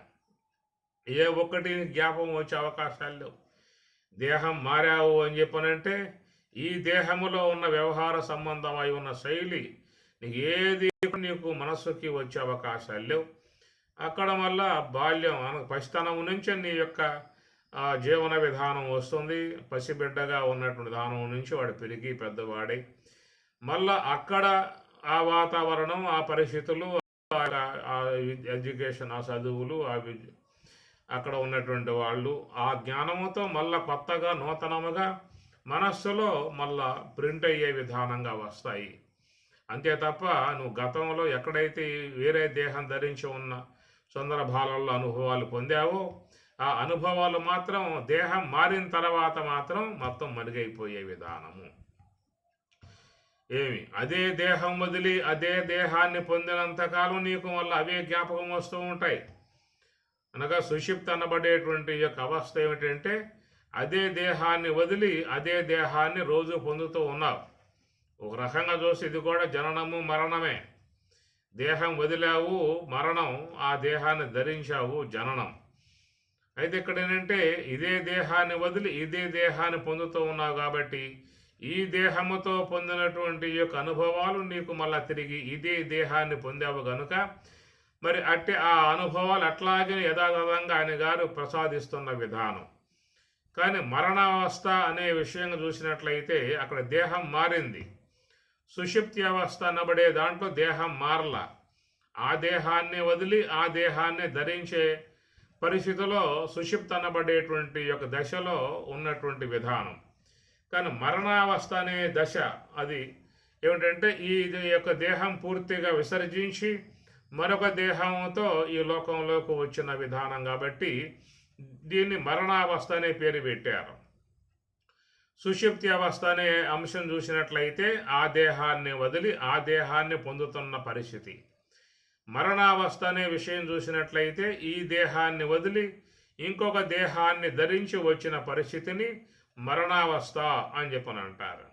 ఏ ఒక్కటి జ్ఞాపకం వచ్చే అవకాశాలు లేవు. దేహం మారావు అని చెప్పనంటే ఈ దేహములో ఉన్న వ్యవహార సంబంధమై ఉన్న శైలి నీకు ఏది నీకు మనస్సుకి వచ్చే అవకాశాలు లేవు. అక్కడ మళ్ళా బాల్యం, పసితనం నుంచి నీ యొక్క జీవన విధానం వస్తుంది. పసిబిడ్డగా ఉన్నటువంటి విధానం నుంచి వాడు పెరిగి పెద్దవాడై మళ్ళా అక్కడ ఆ వాతావరణం, ఆ పరిస్థితులు, ఆ ఎడ్యుకేషన్, ఆ చదువులు, అక్కడ ఉన్నటువంటి వాళ్ళు ఆ జ్ఞానముతో మళ్ళా కొత్తగా నూతనముగా మనస్సులో మళ్ళా ప్రింట్ అయ్యే విధానంగా వస్తాయి. అంతే తప్ప నువ్వు గతంలో ఎక్కడైతే వేరే దేహం ధరించి ఉన్న సందర్భాలలో అనుభవాలు పొందావో ఆ అనుభవాలు మాత్రం దేహం మారిన తర్వాత మాత్రం మొత్తం మరుగైపోయే విధానము. అదే దేహం వదిలి అదే దేహాన్ని పొందినంతకాలం నీకు మళ్ళీ అవే జ్ఞాపకం వస్తూ ఉంటాయి. అనగా సుషుప్తి అనబడేటువంటి యొక్క అవస్థ ఏమిటంటే అదే దేహాన్ని వదిలి అదే దేహాన్ని రోజు పొందుతూ ఉన్నావు. ఒక రకంగా చూసి ఇది కూడా జననము మరణమే. దేహం వదిలావు మరణం, ఆ దేహాన్ని ధరించావు జననం. అయితే ఇక్కడ ఏంటంటే ఇదే దేహాన్ని వదిలి ఇదే దేహాన్ని పొందుతూ ఉన్నావు కాబట్టి ఈ దేహముతో పొందినటువంటి యొక్క అనుభవాలు నీకు మళ్ళా తిరిగి ఇదే దేహాన్ని పొందావు గనుక మరి అట్టి ఆ అనుభవాలు అట్లాగే యథాతథంగా ఆయన గారు ప్రసాదిస్తున్న విధానం. కానీ మరణావస్థ అనే విషయం చూసినట్లయితే అక్కడ దేహం మారింది. సుషుప్తి అవస్థ అనబడే దాంట్లో దేహం మారల. ఆ దేహాన్ని వదిలి ఆ దేహాన్ని ధరించే పరిస్థితిలో సుషుప్తి అనబడేటువంటి యొక్క దశలో ఉన్నటువంటి విధానం. కానీ మరణావస్థ అనే దశ అది ఏమిటంటే ఈ యొక్క దేహం పూర్తిగా విసర్జించి మరొక దేహంతో ఈ లోకంలోకి వచ్చిన విధానం కాబట్టి దీన్ని మరణావస్థ అనే పేరు పెట్టారు. సుషుప్తి అవస్థ అనే అంశం చూసినట్లయితే ఆ దేహాన్ని వదిలి ఆ దేహాన్ని పొందుతున్న పరిస్థితి. మరణావస్థ అనే విషయం చూసినట్లయితే ఈ దేహాన్ని వదిలి ఇంకొక దేహాన్ని ధరించి వచ్చిన పరిస్థితిని మరణావస్థ అని చెప్పని అంటారు.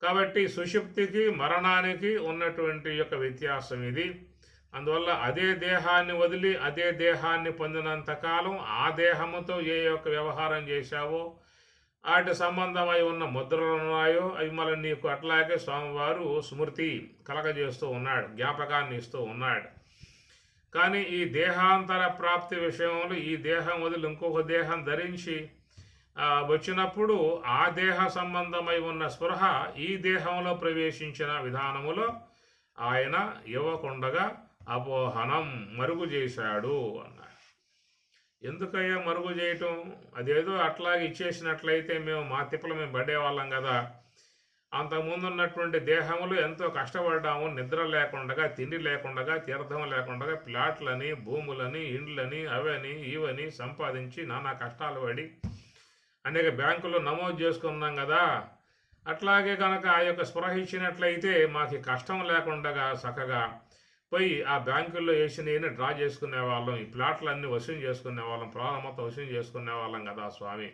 కాబట్టి సుషుప్తికి మరణానికి ఉన్నటువంటి యొక్క వ్యత్యాసం ఇది. అందువల్ల అదే దేహాన్ని వదిలి అదే దేహాన్ని పొందినంతకాలం ఆ దేహముతో ఏ యొక్క వ్యవహారం చేశావో వాటి సంబంధమై ఉన్న ముద్రలు ఉన్నాయో అవి మళ్ళీ నీకు అట్లాగే స్వామివారు స్మృతి కలగజేస్తూ ఉన్నాడు, జ్ఞాపకాన్ని ఇస్తూ ఉన్నాడు. కానీ ఈ దేహాంతర ప్రాప్తి విషయంలో ఈ దేహం వదిలి ఇంకొక దేహం ధరించి వచ్చినప్పుడు ఆ దేహ సంబంధమై ఉన్న స్పృహ ఈ దేహంలో ప్రవేశించిన విధానములో ఆయన ఇవ్వకుండగా అపోహనం మరుగు చేశాడు అన్నారు. ఎందుకయ్యా మరుగు చేయటం? అదేదో అట్లాగే ఇచ్చేసినట్లయితే మేము మా తిప్పలు మేము పడేవాళ్ళం కదా. అంతకుముందు ఉన్నటువంటి దేహములు ఎంతో కష్టపడ్డాము, నిద్ర లేకుండా, తిండి లేకుండా, తీర్థం లేకుండా, ప్లాట్లని, భూములని, ఇండ్లని, అవని ఇవని సంపాదించి నానా కష్టాలు పడి అనేక బ్యాంకుల్లో నమోదు చేసుకున్నాం కదా. అట్లాగే కనుక ఆ యొక్క స్పృహ ఇచ్చినట్లయితే మాకు కష్టం లేకుండా చక్కగా పోయి ఆ బ్యాంకుల్లో వేసినవి డ్రా చేసుకునే వాళ్ళం, ఈ ప్లాట్లన్నీ వసూలు చేసుకునే వాళ్ళం, ప్రాణం మొత్తం వసూలు చేసుకునే వాళ్ళం కదా స్వామి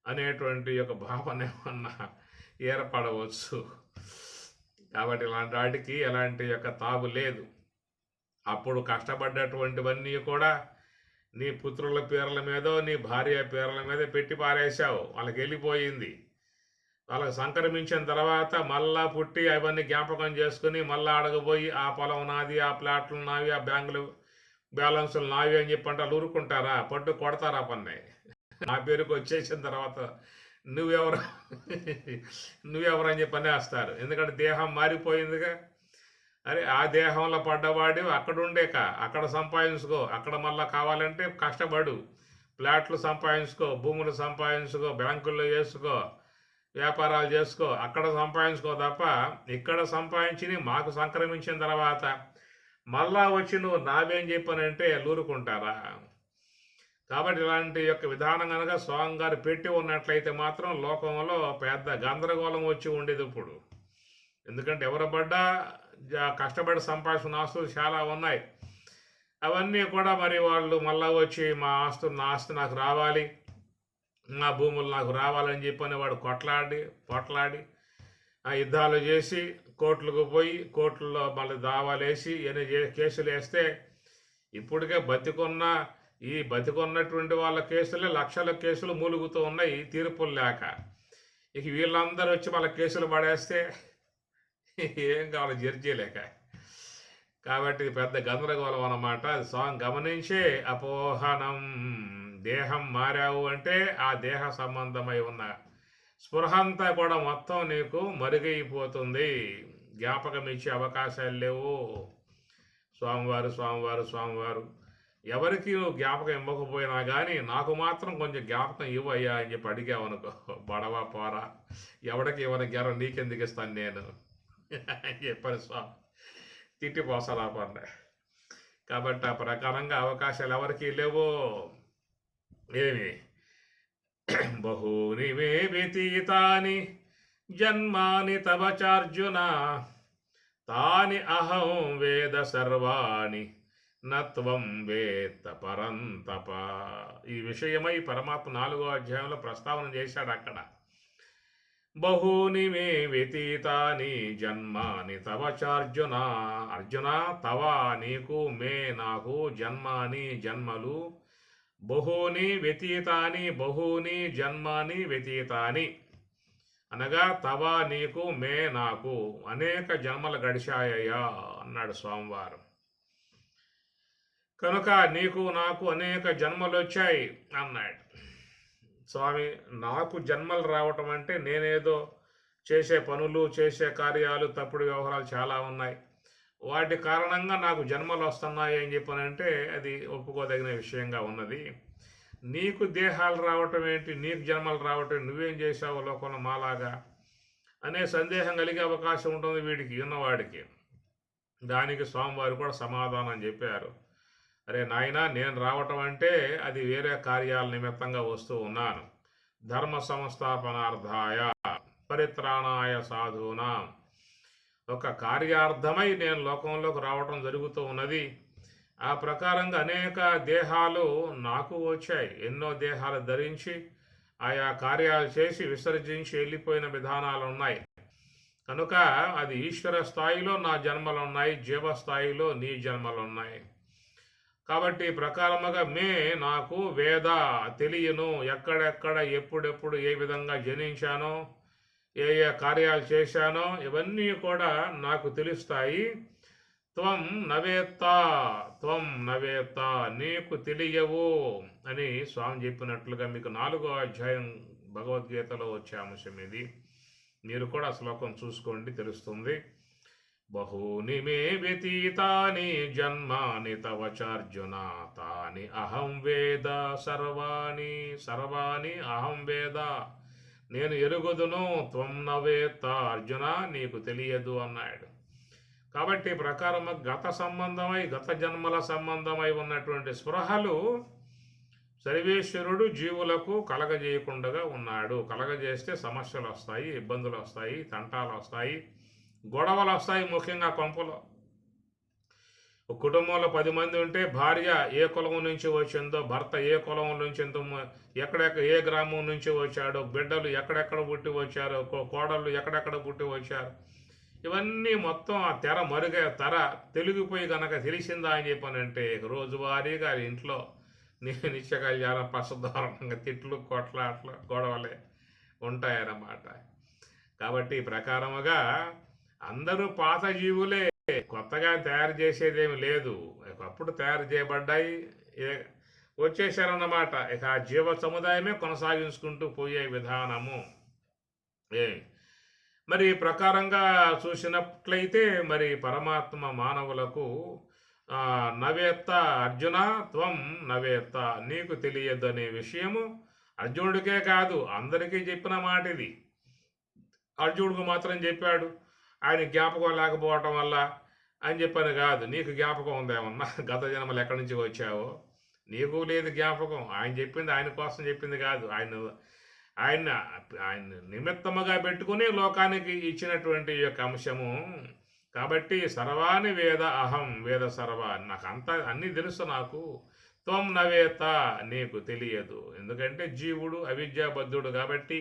అనేటువంటి యొక్క భావన ఏమన్నా ఏర్పడవచ్చు. కాబట్టి ఇలాంటి వాటికి ఎలాంటి యొక్క తాగు లేదు. అప్పుడు కష్టపడ్డటువంటివన్నీ కూడా నీ పుత్రుల పేర్ల మీదో నీ భార్య పేర్ల మీద పెట్టి పారేశావు, వాళ్ళకి వెళ్ళిపోయింది. వాళ్ళకి సంక్రమించిన తర్వాత మళ్ళా పుట్టి అవన్నీ జ్ఞాపకం చేసుకుని మళ్ళీ అడగబోయి ఆ పొలం నాది, ఆ ప్లాట్లు నావి, ఆ బ్యాంకులు బ్యాలెన్సులు నావి అని చెప్పి అంటే వాళ్ళు ఊరుకుంటారా? పట్టు కొడతారా పన్నే? నా పేరుకి వచ్చేసిన తర్వాత నువ్వెవరు నువ్వెవరు అని చెప్పి అనేస్తారు. ఎందుకంటే దేహం మారిపోయిందిగా. అరే ఆ దేహంలో పడ్డవాడు అక్కడుండేక అక్కడ సంపాదించుకో, అక్కడ మళ్ళీ కావాలంటే కష్టపడు, ప్లాట్లు సంపాదించుకో, భూములు సంపాదించుకో, బ్యాంకుల్లో వేసుకో, వ్యాపారాలు చేసుకో, అక్కడ సంపాదించుకో తప్ప ఇక్కడ సంపాదించి మాకు సంక్రమించిన తర్వాత మళ్ళా వచ్చి నువ్వు నావేం చెప్పానంటే లూరుకుంటారా? కాబట్టి ఇలాంటి యొక్క విధానం కనుక స్వామి గారు పెట్టి ఉన్నట్లయితే మాత్రం లోకంలో పెద్ద గందరగోళం వచ్చి ఉండేది ఇప్పుడు. ఎందుకంటే ఎవరు పడ్డా కష్టపడి సంపాదించిన ఆస్తులు చాలా ఉన్నాయి. అవన్నీ కూడా మరి వాళ్ళు మళ్ళా వచ్చి మా నా ఆస్తి నాకు రావాలి, నా భూములు నాకు రావాలని చెప్పని వాడు పొట్లాడి యుద్ధాలు చేసి కోర్టులకు పోయి కోర్టుల్లో మళ్ళీ దావాలేసి కేసులు వేస్తే ఇప్పటికే బతికున్నటువంటి వాళ్ళ కేసులే లక్షల కేసులు మూలుగుతూ ఉన్నాయి తీర్పులు లేక. ఇక వీళ్ళందరూ వచ్చి వాళ్ళ కేసులు పడేస్తే ఏం కావాలి జడ్జీలేక. కాబట్టి పెద్ద గందరగోళం అన్నమాట. అది స్వామి గమనించే అపోహనం. దేహం మారావు అంటే ఆ దేహ సంబంధమై ఉన్న స్పృహ అంతా కూడా మొత్తం నీకు మరుగైపోతుంది. జ్ఞాపకం ఇచ్చే అవకాశాలు లేవు. స్వామివారు ఎవరికి నువ్వు జ్ఞాపకం ఇవ్వకపోయినా కానీ నాకు మాత్రం కొంచెం జ్ఞాపకం ఇవ్వయ్యా అని చెప్పి అడిగావనుకో, బడవా పోరా, ఎవడికి ఇవ్వని జ్ఞానం నీకెందుకు ఇస్తాను నేను అని చెప్పారు స్వామి. తిట్టిపోసారా పర్లే. కాబట్టి ఆ ప్రకారంగా అవకాశాలు ఎవరికి లేవో. ఏమి బహూని మే వ్యతీతాని జన్మాని తవ చార్జున తాని అహం వేద సర్వాణి నత్వం వేత్త పరంతప. ఈ విషయమై పరమాత్మ 4వ అధ్యాయంలో ప్రస్తావన చేశాడు అక్కడ. బహూని మే వ్యతీతాని జన్మాని తవ చార్జున. అర్జున, తవ నీకు, మే నాకు, జన్మాని జన్మలు, బహూని వ్యతీతాని బహూని జన్మాని వ్యతీతాని అనగా తవ నీకు, మే నాకు అనేక జన్మలు గడిచాయ్యా అన్నాడు స్వామివారు. కనుక నీకు నాకు అనేక జన్మలు వచ్చాయి అన్నాడు స్వామి. నాకు జన్మలు రావటం అంటే నేనేదో చేసే పనులు, చేసే కార్యాలు, తప్పుడు వ్యవహారాలు చాలా ఉన్నాయి, వాటి కారణంగా నాకు జన్మలు వస్తున్నాయి అని చెప్పనంటే అది ఒప్పుకోదగిన విషయంగా ఉన్నది. నీకు దేహాలు రావటం ఏంటి, నీకు జన్మలు రావటం, నువ్వేం చేసావు లోకంలో మాలాగా అనే సందేహం కలిగే అవకాశం ఉంటుంది వీడికి, ఉన్నవాడికి. దానికి స్వామివారు కూడా సమాధానం చెప్పారు. అరే నాయనా, నేను రావటం అంటే అది వేరే కార్యాల నిమిత్తంగా వస్తూ ఉన్నాను. ధర్మ సంస్థాపనార్థాయ పరిత్రాణాయ సాధూనాం, ఒక కార్యార్థమై నేను లోకంలోకి రావటం జరుగుతూ ఉన్నది. ఆ ప్రకారంగా అనేక దేహాలు నాకు వచ్చాయి. ఎన్నో దేహాలు ధరించి ఆయా కార్యాలు చేసి విసర్జించి వెళ్ళిపోయిన విధానాలు ఉన్నాయి. కనుక అది ఈశ్వర స్థాయిలో నా జన్మలు ఉన్నాయి, జీవ స్థాయిలో నీ జన్మలు ఉన్నాయి. కాబట్టి ప్రకారముగా మే నాకు వేద తెలియను, ఎక్కడెక్కడ ఎప్పుడెప్పుడు ఏ విధంగా జనించానో, ఏ ఏ కార్యాలు చేశానో ఇవన్నీ కూడా నాకు తెలుస్తాయి. త్వం నవేత్త నీకు తెలియవు అని స్వామి చెప్పినట్లుగా మీకు 4వ అధ్యాయం భగవద్గీతలో వచ్చే అంశం ఇది. మీరు కూడా ఆ శ్లోకం చూసుకోండి, తెలుస్తుంది. బహూని మే వ్యతీతాని జన్మాని తవ చార్జున తాని అహం వేద సర్వాణి అహం వేద, నేను ఎరుగుదును, త్వం నవేత్త అర్జున నీకు తెలియదు అన్నాడు. కాబట్టి ప్రకారం గత సంబంధమై, గత జన్మల సంబంధమై ఉన్నటువంటి స్పృహలు సర్వేశ్వరుడు జీవులకు కలగజేయకుండా ఉన్నాడు. కలగజేస్తే సమస్యలు వస్తాయి, ఇబ్బందులు వస్తాయి, తంటాలు వస్తాయి, గొడవలు వస్తాయి. ముఖ్యంగా కొంపలో ఒక కుటుంబంలో 10 మంది ఉంటే భార్య ఏ కులం నుంచి వచ్చిందో, భర్త ఏ కులం నుంచి ఏ గ్రామం నుంచి వచ్చాడో, బిడ్డలు ఎక్కడెక్కడ పుట్టి వచ్చారో, కోడళ్ళు ఎక్కడెక్కడ పుట్టి వచ్చారు, ఇవన్నీ మొత్తం ఆ తెర తెలిగిపోయి కనుక తెలిసిందా అని చెప్పానంటే రోజువారీగా ఇంట్లో నిత్య కళ్యాణం పసదారణంగా తిట్లు, కొట్లాట్లు, గొడవలే ఉంటాయన్నమాట. కాబట్టి ప్రకారముగా అందరూ పాత జీవులే, కొత్తగా తయారు చేసేదేమి లేదు. ఒకప్పుడు తయారు చేయబడ్డాయి, వచ్చేసారన్నమాట. ఇక ఆ జీవ సముదాయమే కొనసాగించుకుంటూ పోయే విధానము. మరి ప్రకారంగా చూసినట్లయితే మరి పరమాత్మ మానవులకు నవేత్త అర్జున త్వం నవేత్త నీకు తెలియదు అనే విషయము అర్జునుడికే కాదు అందరికీ చెప్పిన మాట ఇది. అర్జునుడికి మాత్రం చెప్పాడు, ఆయన జ్ఞాపకం లేకపోవటం వల్ల అని చెప్పని కాదు. నీకు జ్ఞాపకం ఉందేమన్నా, గత జన్మలు ఎక్కడి నుంచి వచ్చావో నీకు లేదు జ్ఞాపకం. ఆయన చెప్పింది ఆయన కోసం చెప్పింది కాదు, ఆయన నిమిత్తముగా పెట్టుకుని లోకానికి ఇచ్చినటువంటి యొక్క అంశము. కాబట్టి సర్వాణి వేద అహం వేద సర్వాన్ని, నాకు అన్నీ తెలుసు నాకు. త్వం నవేత్త నీకు తెలియదు. ఎందుకంటే జీవుడు అవిద్యాబద్ధుడు కాబట్టి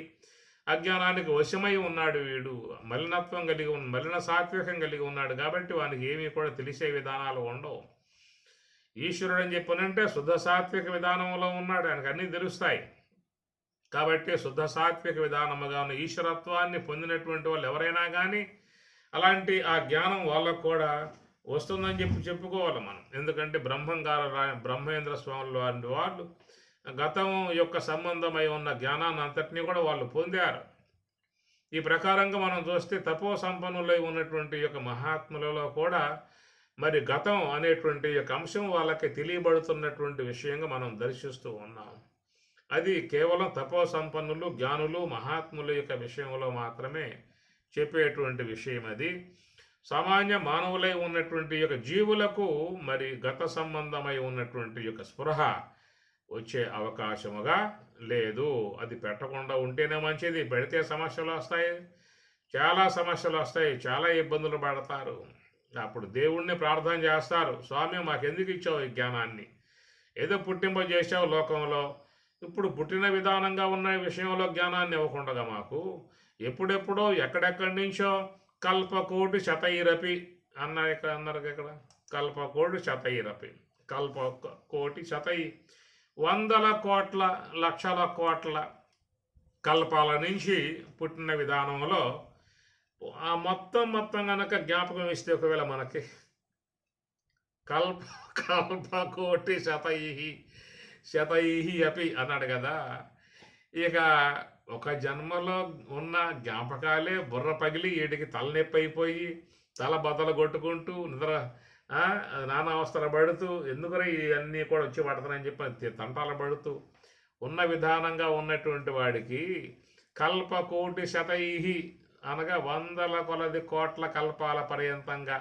అజ్ఞానానికి వశమై ఉన్నాడు. వీడు మలినత్వం కలిగి మలిన సాత్వికం కలిగి ఉన్నాడు కాబట్టి వానికి ఏమీ కూడా తెలిసే విధానాలు ఉండవు. ఈశ్వరుడు అని చెప్పనంటే శుద్ధ సాత్విక విధానంలో ఉన్నాడు, ఆయనకు అన్నీ తెలుస్తాయి. కాబట్టి శుద్ధ సాత్విక విధానముగా ఉన్న ఈశ్వరత్వాన్ని పొందినటువంటి వాళ్ళు ఎవరైనా కానీ అలాంటి ఆ జ్ఞానం వాళ్ళకు కూడా వస్తుందని చెప్పుకోవాలి మనం. ఎందుకంటే బ్రహ్మేంద్ర స్వాములు లాంటి వాళ్ళు గతం యొక్క సంబంధమై ఉన్న జ్ఞానాన్ని అంతటినీ కూడా వాళ్ళు పొందారు. ఈ ప్రకారంగా మనం చూస్తే తపో సంపన్నులై ఉన్నటువంటి యొక్క మహాత్ములలో కూడా మరి గతం అనేటువంటి యొక్క అంశం వాళ్ళకి తెలియబడుతున్నటువంటి విషయంగా మనం దర్శిస్తూ ఉన్నాం. అది కేవలం తపో సంపన్నులు, జ్ఞానులు, మహాత్ముల యొక్క విషయంలో మాత్రమే చెప్పేటువంటి విషయం. అది సామాన్య మానవులై ఉన్నటువంటి యొక్క జీవులకు మరి గత సంబంధమై ఉన్నటువంటి యొక్క స్పృహ వచ్చే అవకాశముగా లేదు. అది పెట్టకుండా ఉంటేనే మంచిది. పెడితే సమస్యలు వస్తాయి, చాలా సమస్యలు వస్తాయి, చాలా ఇబ్బందులు పడతారు. అప్పుడు దేవుణ్ణి ప్రార్థన చేస్తారు, స్వామి మాకెందుకు ఇచ్చావు ఈ జ్ఞానాన్ని, ఏదో పుట్టింపజేసావు లోకంలో, ఇప్పుడు పుట్టిన విధానంగా ఉన్న విషయంలో జ్ఞానాన్ని ఇవ్వకుండా మాకు ఎప్పుడెప్పుడో ఎక్కడెక్కడి నుంచో కల్పకోటి శతైరపి అన్నారు ఇక్కడ. కల్పకోటి శతైరపి, కల్పకోటి శతై, వందల కోట్ల లక్షల కోట్ల కల్పాల నుంచి పుట్టిన విధానంలో ఆ మొత్తం కనుక జ్ఞాపకం ఇస్తే ఒకవేళ మనకి కల్ప కల్పకోటి శతై అపి అన్నాడు కదా. ఇక ఒక జన్మలో ఉన్న జ్ఞాపకాలే బుర్ర పగిలి వీటికి తలనొప్పి అయిపోయి తల బద్దలు కొట్టుకుంటూ నిద్ర నానా అవస్థలు పడుతూ ఎందుకురా ఇవన్నీ కూడా వచ్చి పడతానని చెప్పి తంటాలు పడుతూ ఉన్న విధానంగా ఉన్నటువంటి వాడికి కల్పకోటి శతై అనగా వందల కొలది కోట్ల కల్పాల పర్యంతంగా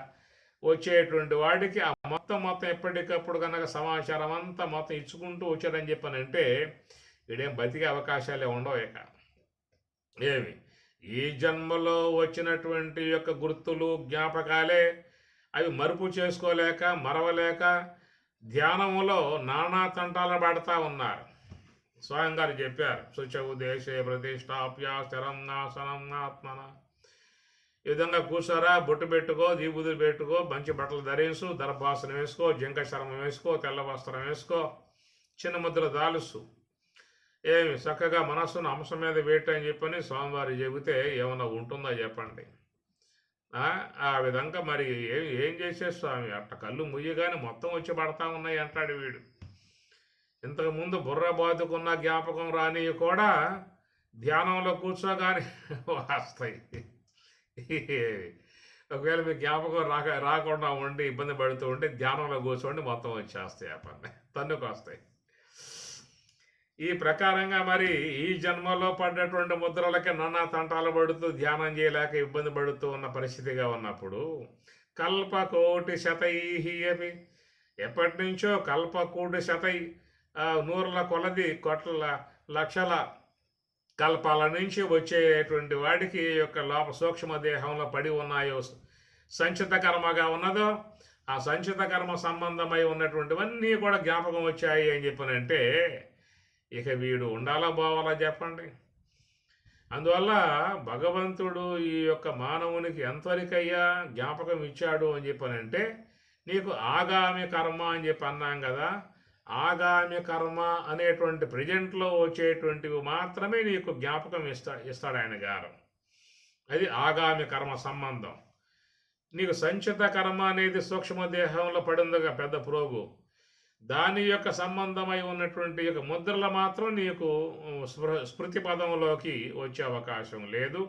వచ్చేటువంటి వాడికి ఆ మొత్తం ఎప్పటికప్పుడు కనుక సమాచారం అంతా మొత్తం ఇచ్చుకుంటూ వచ్చాడని చెప్పానంటే వీడేం బతికే అవకాశాలే ఉండవు. ఇక ఏమి ఈ జన్మలో వచ్చినటువంటి యొక్క గుర్తులు జ్ఞాపకాలే అవి మరుపు చేసుకోలేక మరవలేక ధ్యానములో నానా తంటాలు పడతా ఉన్నారు. స్వయం గారు చెప్పారు, శుచవు దేశే ప్రతిష్టాప్య స్థిరం ఆసనం ఆత్మన. ఈ విధంగా కూర్చోరా, బొట్టు పెట్టుకో, దీబుదులు పెట్టుకో, మంచి బట్టలు ధరించు, దర్భాసనం వేసుకో, జింక శర్మం వేసుకో, తెల్ల వస్త్రం వేసుకో, చిన్న ముద్ర దాలుసు, ఏమి చక్కగా మనస్సును అంశం మీద వేటు అని చెప్పని స్వామివారు చెబితే ఏమన్నా ఉంటుందా చెప్పండి. ఆ విధంగా మరి ఏం చేసే స్వామి, అట్ట కళ్ళు ముయ్యగానే మొత్తం వచ్చి పడతా ఉన్నాయి అంటాడు వీడు. ఇంతకుముందు బుర్ర బాదుకున్న జ్ఞాపకం రాని కూడా ధ్యానంలో కూర్చోగానే వస్తాయి. ఒకవేళ మీ జ్ఞాపకం రాకుండా ఉండి ఇబ్బంది పడుతూ ఉంటే ధ్యానంలో కూర్చోండి, మొత్తం వచ్చేస్తాయి. ఆ పని తన్నుకు వస్తాయి. ఈ ప్రకారంగా మరి ఈ జన్మలో పడ్డటువంటి ముద్రలకి నానా తంటాలు పడుతూ ధ్యానం చేయలేక ఇబ్బంది పడుతూ ఉన్న పరిస్థితిగా ఉన్నప్పుడు కల్పకోటి శతై అవి ఎప్పటి నుంచో కల్పకోటి శతై నూరుల కొలది కోట్ల లక్షల కల్పాల నుంచి వచ్చేటువంటి వాడికి యొక్క లోప సూక్ష్మ దేహంలో పడి ఉన్నాయో సంచిత కర్మగా ఉన్నదో ఆ సంచిత కర్మ సంబంధమై ఉన్నటువంటివన్నీ కూడా జ్ఞాపకం వచ్చాయి అని చెప్పనంటే ఇక వీడు ఉండాలా పోవాలా చెప్పండి. అందువల్ల భగవంతుడు ఈ యొక్క మానవునికి ఎంతవరకయ్యా జ్ఞాపకం ఇచ్చాడు అని చెప్పనంటే నీకు ఆగామి కర్మ అని చెప్పి అన్నాం కదా. ఆగామి కర్మ అనేటువంటి ప్రజెంట్లో వచ్చేటువంటివి మాత్రమే నీకు జ్ఞాపకం ఇస్తాడు ఆయన గారు. అది ఆగామి కర్మ సంబంధం. నీకు సంచిత కర్మ అనేది సూక్ష్మదేహంలో పడిందిగా పెద్ద ప్రోగు, దాని యొక్క సంబంధమై ఉన్నటువంటి యొక్క ముద్రలు మాత్రం నీకు స్మృతి పదంలోకి వచ్చే అవకాశం లేదు.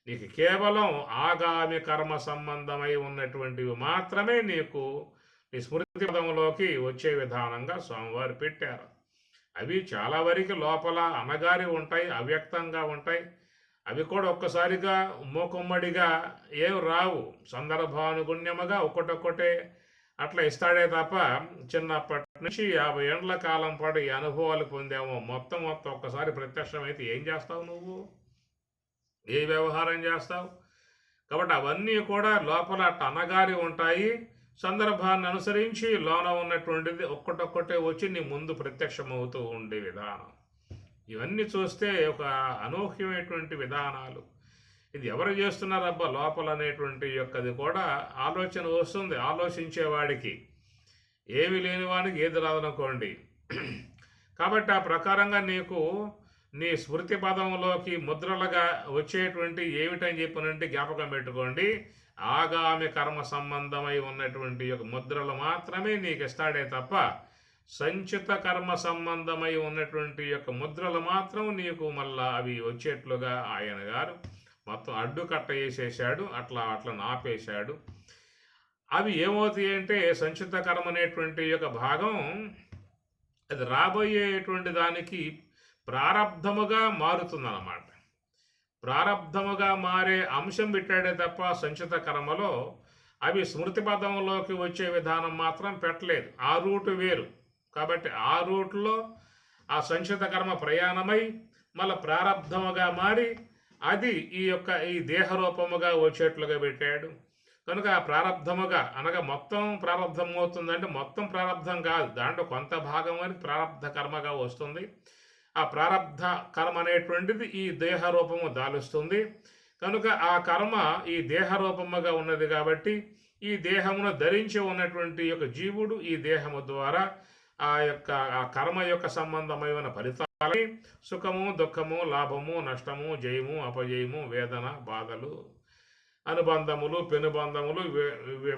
నీకు కేవలం ఆగామి కర్మ సంబంధమై ఉన్నటువంటివి మాత్రమే నీకు నీ స్మృతి పదంలోకి వచ్చే విధానంగా స్వామివారు పెట్టారు. అవి చాలా వరకు లోపల అనగారి ఉంటాయి, అవ్యక్తంగా ఉంటాయి. అవి కూడా ఒక్కసారిగా మూకుమ్మడిగా ఏం రావు, సందర్భానుగుణ్యముగా ఒక్కొక్కటే అట్లా ఇస్తాడే తప్ప చిన్నప్పటి నుంచి 50 ఏండ్ల కాలం పాటు ఈ అనుభవాలు పొందాము. మొత్తం ఒక్కసారి ప్రత్యక్షమైతే ఏం చేస్తావు నువ్వు, ఏ వ్యవహారం చేస్తావు? కాబట్టి అవన్నీ కూడా లోపల అట్ట అనగారి ఉంటాయి. సందర్భాన్ని అనుసరించి లోన ఉన్నటువంటిది ఒక్కటొక్కటే వచ్చి నీ ముందు ప్రత్యక్షమవుతూ ఉండే విధానం. ఇవన్నీ చూస్తే ఒక అనూహ్యమైనటువంటి విధానాలు. ఇది ఎవరు చేస్తున్నారబ్బా లోపల అనేటువంటి యొక్కది కూడా ఆలోచన వస్తుంది ఆలోచించేవాడికి. ఏమి లేనివానికి ఏది రాదనుకోండి. కాబట్టి ఆ ప్రకారంగా నీకు నీ స్మృతి పదంలోకి ముద్రలుగా వచ్చేటువంటి ఏమిటని చెప్పినంటే జ్ఞాపకం పెట్టుకోండి, ఆగామి కర్మ సంబంధమై ఉన్నటువంటి యొక్క ముద్రలు మాత్రమే నీకు ఇస్తాడే తప్ప సంచిత కర్మ సంబంధమై ఉన్నటువంటి యొక్క ముద్రలు మాత్రం నీకు మళ్ళా అవి వచ్చేట్లుగా ఆయన గారు మొత్తం అడ్డుకట్ట వేసేసాడు, అట్లా నాపేశాడు. అవి ఏమవుతాయి అంటే సంచిత కర్మ అనేటువంటి యొక్క భాగం అది రాబోయేటువంటి దానికి ప్రారబ్ధముగా మారుతుందన్నమాట. ప్రారబ్ధముగా మారే అంశం పెట్టాడే తప్ప సంచిత కర్మలో అవి స్మృతి పదంలోకి వచ్చే విధానం మాత్రం పెట్టలేదు. ఆ రూటు వేరు. కాబట్టి ఆ రూట్లో ఆ సంచిత కర్మ ప్రయాణమై మళ్ళీ ప్రారబ్ధముగా మారి అది ఈ దేహరూపముగా వచ్చేట్లుగా పెట్టాడు. కనుక ప్రారంధముగా అనగా మొత్తం ప్రారంధం అవుతుందంటే మొత్తం ప్రారంధం కాదు, దాంట్లో కొంత భాగం అని ప్రారంధ కర్మగా వస్తుంది. ఆ ప్రారంధ కర్మ అనేటువంటిది ఈ దేహ రూపము దాలుస్తుంది. కనుక ఆ కర్మ ఈ దేహ రూపముగా ఉన్నది కాబట్టి ఈ దేహమును ధరించి ఉన్నటువంటి యొక్క జీవుడు ఈ దేహము ద్వారా ఆ కర్మ యొక్క సంబంధమైన ఫలితాలని సుఖము, దుఃఖము, లాభము, నష్టము, జయము, అపజయము, వేదన, బాధలు, అనుబంధములు, పెనుబంధములు,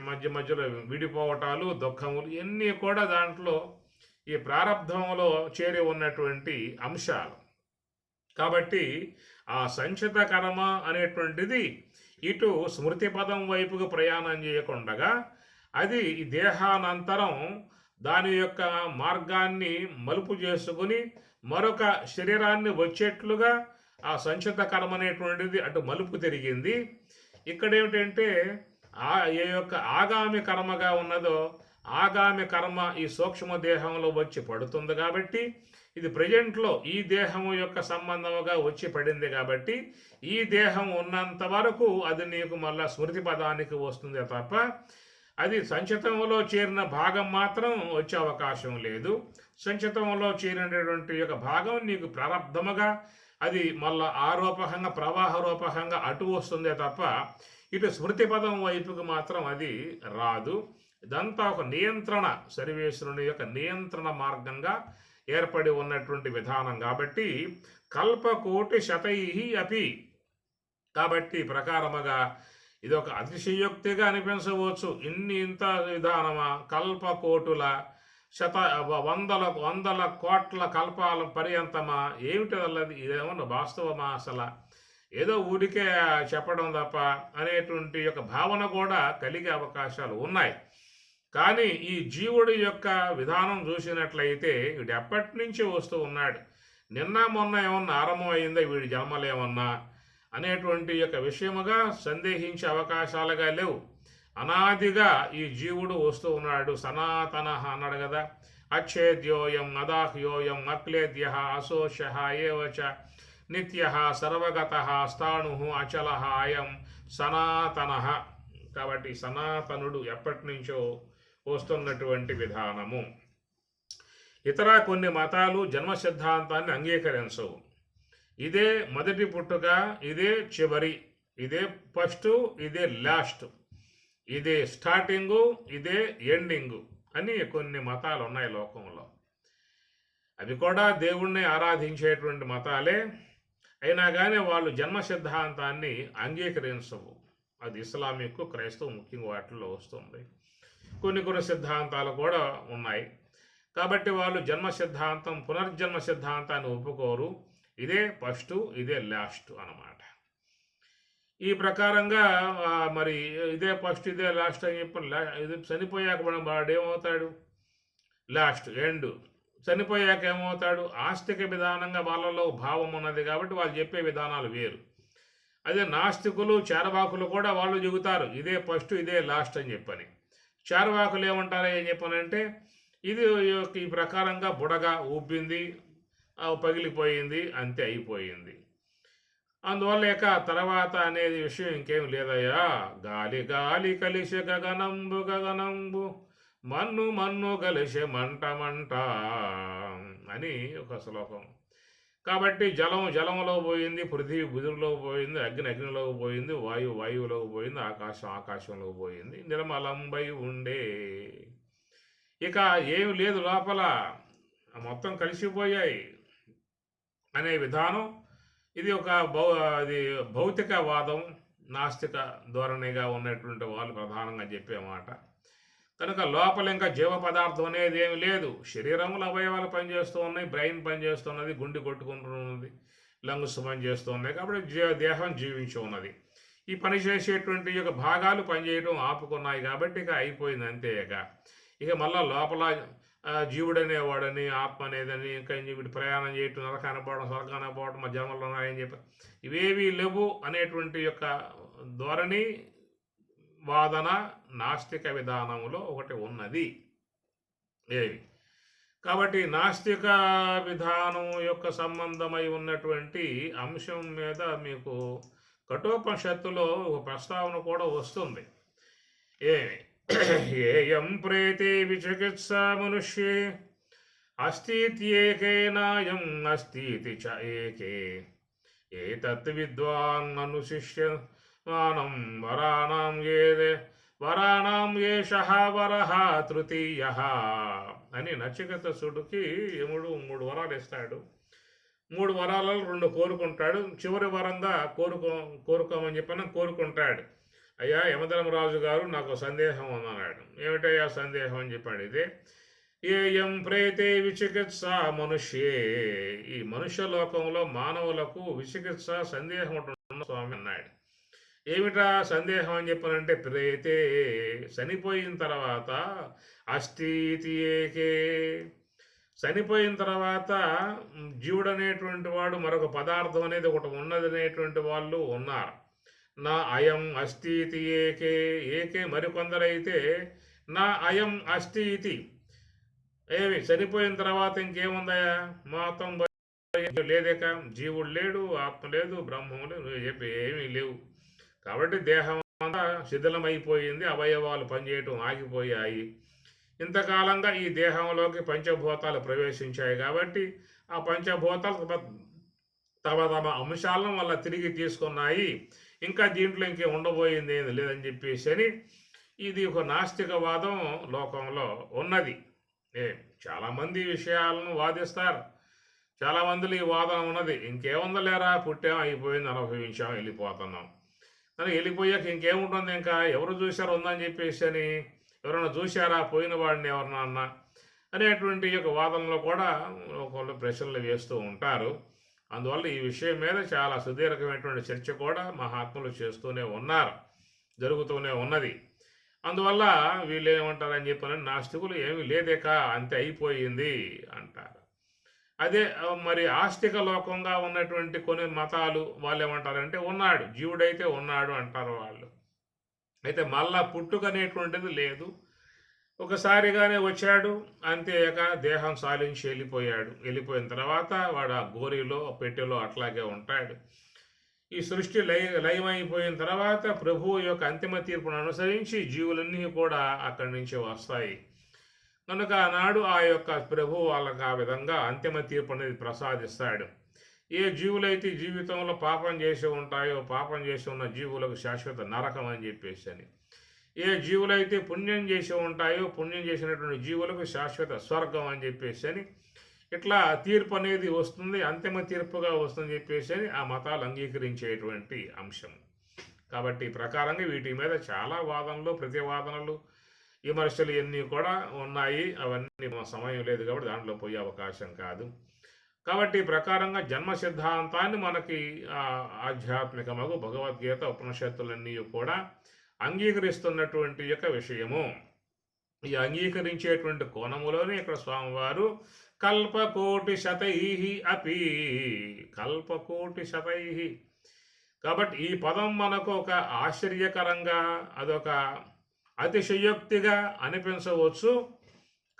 మధ్య మధ్యలో విడిపోవటాలు, దుఃఖములు, ఇవన్నీ కూడా దాంట్లో ఈ ప్రారంధంలో చేరి ఉన్నటువంటి అంశాలు. కాబట్టి ఆ సంచిత కర్మ అనేటువంటిది ఇటు స్మృతి పదం వైపుకు ప్రయాణం చేయకుండగా అది ఈ దేహానంతరం దాని యొక్క మార్గాన్ని మలుపు చేసుకుని మరొక శరీరాన్ని వచ్చేట్లుగా ఆ సంచిత కర్మ అనేటువంటిది అటు మలుపు తిరిగింది. ఇక్కడ ఏమిటంటే ఏ యొక్క ఆగామి కర్మగా ఉన్నదో ఆగామి కర్మ ఈ సూక్ష్మ దేహంలో వచ్చి పడుతుంది కాబట్టి ఇది ప్రజెంట్లో ఈ దేహము యొక్క సంబంధముగా వచ్చి పడింది కాబట్టి ఈ దేహం ఉన్నంత వరకు అది నీకు మళ్ళా స్మృతి పదానికి వస్తుంది తప్ప అది సంచితంలో చేరిన భాగం మాత్రం వచ్చే అవకాశం లేదు. సంచితంలో చేరినటువంటి యొక్క భాగం నీకు ప్రారంధముగా అది మళ్ళా ఆరోపకంగా ప్రవాహ రూపకంగా అటు వస్తుందే తప్ప ఇటు స్మృతి పదం వైపుకు మాత్రం అది రాదు. ఇదంతా ఒక నియంత్రణ, సర్వేశ్వరుని యొక్క నియంత్రణ మార్గంగా ఏర్పడి ఉన్నటువంటి విధానం కాబట్టి కల్పకోటి శతై అపి. కాబట్టి ప్రకారముగా ఇది ఒక అతిశయోక్తిగా అనిపించవచ్చు. ఇంత విధానమా, కల్పకోటుల వందల కోట్ల కల్పాల పర్యంతమా, ఏమిటది? ఇదేమన్నా వాస్తవమా? అసలు ఏదో ఊరికే చెప్పడం తప్ప అనేటువంటి యొక్క భావన కూడా కలిగే అవకాశాలు ఉన్నాయి. కానీ ఈ జీవుడి యొక్క విధానం చూసినట్లయితే వీడు ఎప్పటి నుంచి వస్తూ ఉన్నాడు, నిన్న మొన్న ఏమన్నా ఆరంభం అయిందా వీడి జన్మలేమన్నా అనేటువంటి యొక్క విషయముగా సందేహించే అవకాశాలుగా లేవు. అనాదిగా ఈ జీవుడు వస్తూ ఉన్నాడు. సనాతన అన్నాడు కదా, అచ్ఛేద్యోయం అదాహ్యోయం అక్లేద్య అశోష ఏవచ నిత్య సర్వగత స్థాణు అచల అయం సనాతన. కాబట్టి సనాతనుడు ఎప్పటి నుంచో వస్తున్నటువంటి విధానము. ఇతర కొన్ని మతాలు జన్మ సిద్ధాంతాన్ని అంగీకరించవు. ఇదే మొదటి పుట్టుక, ఇదే చివరి, ఇదే ఫస్ట్, ఇదే లాస్ట్, ఇదే స్టార్టింగు, ఇదే ఎండింగు అని కొన్ని మతాలు ఉన్నాయి లోకంలో. అవి కూడా దేవుణ్ణి ఆరాధించేటువంటి మతాలే అయినా కానీ వాళ్ళు జన్మ సిద్ధాంతాన్ని అంగీకరించవు. అది ఇస్లామిక్, క్రైస్తవం ముఖ్యంగా వాటిల్లో వస్తుంది. కొన్ని సిద్ధాంతాలు కూడా ఉన్నాయి. కాబట్టి వాళ్ళు జన్మ సిద్ధాంతం, పునర్జన్మ సిద్ధాంతాన్ని ఒప్పుకోరు. ఇదే ఫస్ట్, ఇదే లాస్ట్ అన్నమాట. ఈ ప్రకారంగా మరి ఇదే ఫస్ట్, ఇదే లాస్ట్ అని చెప్పి ఇది చనిపోయాక మనం వాడు ఏమవుతాడు? Last, end. చనిపోయాక ఏమవుతాడు? ఆస్తిక విధానంగా వాళ్ళలో భావం ఉన్నది కాబట్టి వాళ్ళు చెప్పే విధానాలు వేరు. అదే నాస్తికులు, చార్వాకులు కూడా వాళ్ళు చెబుతారు ఇదే ఫస్ట్, ఇదే లాస్ట్ అని చెప్పని. చార్వాకులు ఏమంటారు ఏం చెప్పనంటే ఇది ఈ ప్రకారంగా బుడగా ఊపింది, పగిలిపోయింది, అంతే అయిపోయింది. అందువల్ల ఇక తర్వాత అనేది విషయం ఇంకేం లేదయ్యా. గాలి గాలి కలిసే గగనంబు గగనంబు, మన్ను మన్ను కలిసే మంట మంట అని ఒక శ్లోకం. కాబట్టి జలం జలంలో పోయింది, పృథివీ బుధుల్లో పోయింది, అగ్ని అగ్నిలోకి పోయింది, వాయువు వాయువులోకి పోయింది, ఆకాశం ఆకాశంలోకి పోయింది, నిర్మలంబై ఉండే. ఇక ఏమి లేదు లోపల, మొత్తం కలిసిపోయాయి అనే విధానం. ఇది ఒక భౌతికవాదం, నాస్తిక ధోరణిగా ఉన్నటువంటి వాళ్ళు ప్రధానంగా చెప్పే మాట. కనుక లోపల ఇంకా జీవ పదార్థం అనేది ఏమి లేదు. శరీరంలో అవయవాలు పనిచేస్తూ ఉన్నాయి, బ్రెయిన్ పనిచేస్తున్నది, గుండె కొట్టుకుంటున్నది, లంగ్స్ పనిచేస్తూ ఉన్నాయి. కాబట్టి దేహం జీవించి ఉన్నది. ఈ పని చేసేటువంటి యొక్క భాగాలు పనిచేయడం ఆపుకున్నాయి కాబట్టి ఇక అయిపోయింది అంతే. ఇక మళ్ళా లోపల జీవుడనేవాడని, ఆత్మ అనేదని, ఇంకా వీటి ప్రయాణం చేయటం, నరకాన పోవడం, స్వర్గాన పోవడం, మా జన్మలు ఉన్నాయని చెప్పి ఇవేవి లేవు అనేటువంటి యొక్క ధోరణి, వాదన నాస్తిక విధానంలో ఒకటి ఉన్నది. ఏవి కాబట్టి నాస్తిక విధానం యొక్క సంబంధమై ఉన్నటువంటి అంశం మీద మీకు కఠోపనిషత్తులో ఒక ప్రస్తావన కూడా వస్తుంది. ఏమి ఏయం ప్రేతే విచికిత్సా మనుష్యే అస్తిత్యేకేనాయం అస్తితి చ ఏకే ఏతత్ విద్వాన్ అనుశిష్యమానం వరాణం ఏషః వరః తృతీయః అని నచికేతసుడికి యముడు 3 వరాలు ఇస్తాడు. 3 వరాలలో 2 కోరుకుంటాడు. చివరి వరంగా కోరుకోమని చెప్పని కోరుకుంటాడు. అయ్యా యమధర్మరాజు గారు నాకు సందేహం ఉందన్నాడు. ఏమిటయ్యా సందేహం అని చెప్పాడు. ఇదే ఏయం ప్రేతే విచికిత్స మనుష్యే, ఈ మనుష్య లోకంలో మానవులకు విచికిత్స సందేహం ఉంటుంది స్వామి అన్నాడు. ఏమిటా సందేహం అని చెప్పానంటే ప్రేతే చనిపోయిన తర్వాత అస్థితి ఏకే, చనిపోయిన తర్వాత జీవుడు అనేటువంటి వాడు మరొక పదార్థం అనేది ఒకటి ఉన్నదనేటువంటి వాళ్ళు ఉన్నారు. నా అయం అస్థితి ఏకే ఏకే మరికొందరైతే నా అయం అస్థితి, ఏమి చనిపోయిన తర్వాత ఇంకేముందయా మొత్తం లేదేక, జీవుడు లేడు, ఆత్మ లేదు, బ్రహ్మం లేదు, ఏమీ లేవు. కాబట్టి దేహం అంతా శిథిలమైపోయింది, అవయవాలు పనిచేయటం ఆగిపోయాయి. ఇంతకాలంగా ఈ దేహంలోకి పంచభూతాలు ప్రవేశించాయి కాబట్టి ఆ పంచభూతాలు తమ తమ అంశాలను వల్ల తిరిగి తీసుకున్నాయి. ఇంకా దీంట్లో ఇంకే ఉండబోయింది ఏది లేదని చెప్పేసి అని ఇది ఒక నాస్తికవాదం లోకంలో ఉన్నది. చాలామంది విషయాలను వాదిస్తారు. చాలామందిలో ఈ వాదన ఉన్నది, ఇంకేముందో లేరా, పుట్టాం అయిపోయింది, అనుభవించాం, వెళ్ళిపోతున్నాం అని. వెళ్ళిపోయాక ఇంకేముంటుంది, ఇంకా ఎవరు చూశారు ఉందని చెప్పేసి అని, ఎవరైనా చూశారా పోయిన వాడిని ఎవరినన్నా అనేటువంటి యొక్క వాదనలో కూడా ఒకళ్ళు ప్రశ్నలు వేస్తూ ఉంటారు. అందువల్ల ఈ విషయం మీద చాలా సుదీర్ఘమైనటువంటి చర్చ కూడా మహాత్ములు చేస్తూనే ఉన్నారు, జరుగుతూనే ఉన్నది. అందువల్ల వీళ్ళు ఏమంటారని చెప్పారని, నాస్తికులు ఏమీ లేదేక అంతే అయిపోయింది అంటారు. అదే మరి ఆస్తిక లోకంగా ఉన్నటువంటి కొన్ని మతాలు వాళ్ళు ఏమంటారంటే ఉన్నాడు, జీవుడైతే ఉన్నాడు అంటారు వాళ్ళు. అయితే మళ్ళా పుట్టుక అనేటువంటిది లేదు, ఒకసారిగానే వచ్చాడు అంతేక దేహం సాలించి వెళ్ళిపోయాడు. వెళ్ళిపోయిన తర్వాత వాడు ఆ గోరిలో పెట్టెలో అట్లాగే ఉంటాడు. ఈ సృష్టి లయమైపోయిన తర్వాత ప్రభువు యొక్క అంతిమ తీర్పును అనుసరించి జీవులన్నీ కూడా అక్కడి నుంచి వస్తాయి. కనుక ఆనాడు ఆ యొక్క ప్రభువు వాళ్ళకి ఆ విధంగా అంతిమ తీర్పు అనేది ప్రసాదిస్తాడు. ఏ జీవులైతే జీవితంలో పాపం చేసి ఉంటాయో, పాపం చేసి ఉన్న జీవులకు శాశ్వత నరకం అని చెప్పేసి అని, ఏ జీవులైతే పుణ్యం చేసి ఉంటాయో, పుణ్యం చేసినటువంటి జీవులకు శాశ్వత స్వర్గం అని చెప్పేసి అని, ఇట్లా తీర్పు అనేది వస్తుంది, అంతిమ తీర్పుగా వస్తుందని చెప్పేసి అని ఆ మతాలు అంగీకరించేటువంటి అంశం. కాబట్టి ఈ ప్రకారంగా వీటి మీద చాలా వాదనలు, ప్రతివాదనలు, విమర్శలు ఇవన్నీ కూడా ఉన్నాయి. అవన్నీ సమయం లేదు కాబట్టి దాంట్లో పోయే అవకాశం కాదు. కాబట్టి ఈ ప్రకారంగా జన్మ సిద్ధాంతాన్ని మనకి ఆధ్యాత్మికమగు భగవద్గీత ఉపనిషత్తులన్నీ కూడా అంగీకరిస్తున్నటువంటి యొక్క విషయము. ఈ అంగీకరించేటువంటి కోణములోనే ఇక్కడ స్వామివారు కల్పకోటి శతై అపి, కల్పకోటి శతై. కాబట్టి ఈ పదం మనకు ఒక ఆశ్చర్యకరంగా, అదొక అతిశయోక్తిగా అనిపించవచ్చు.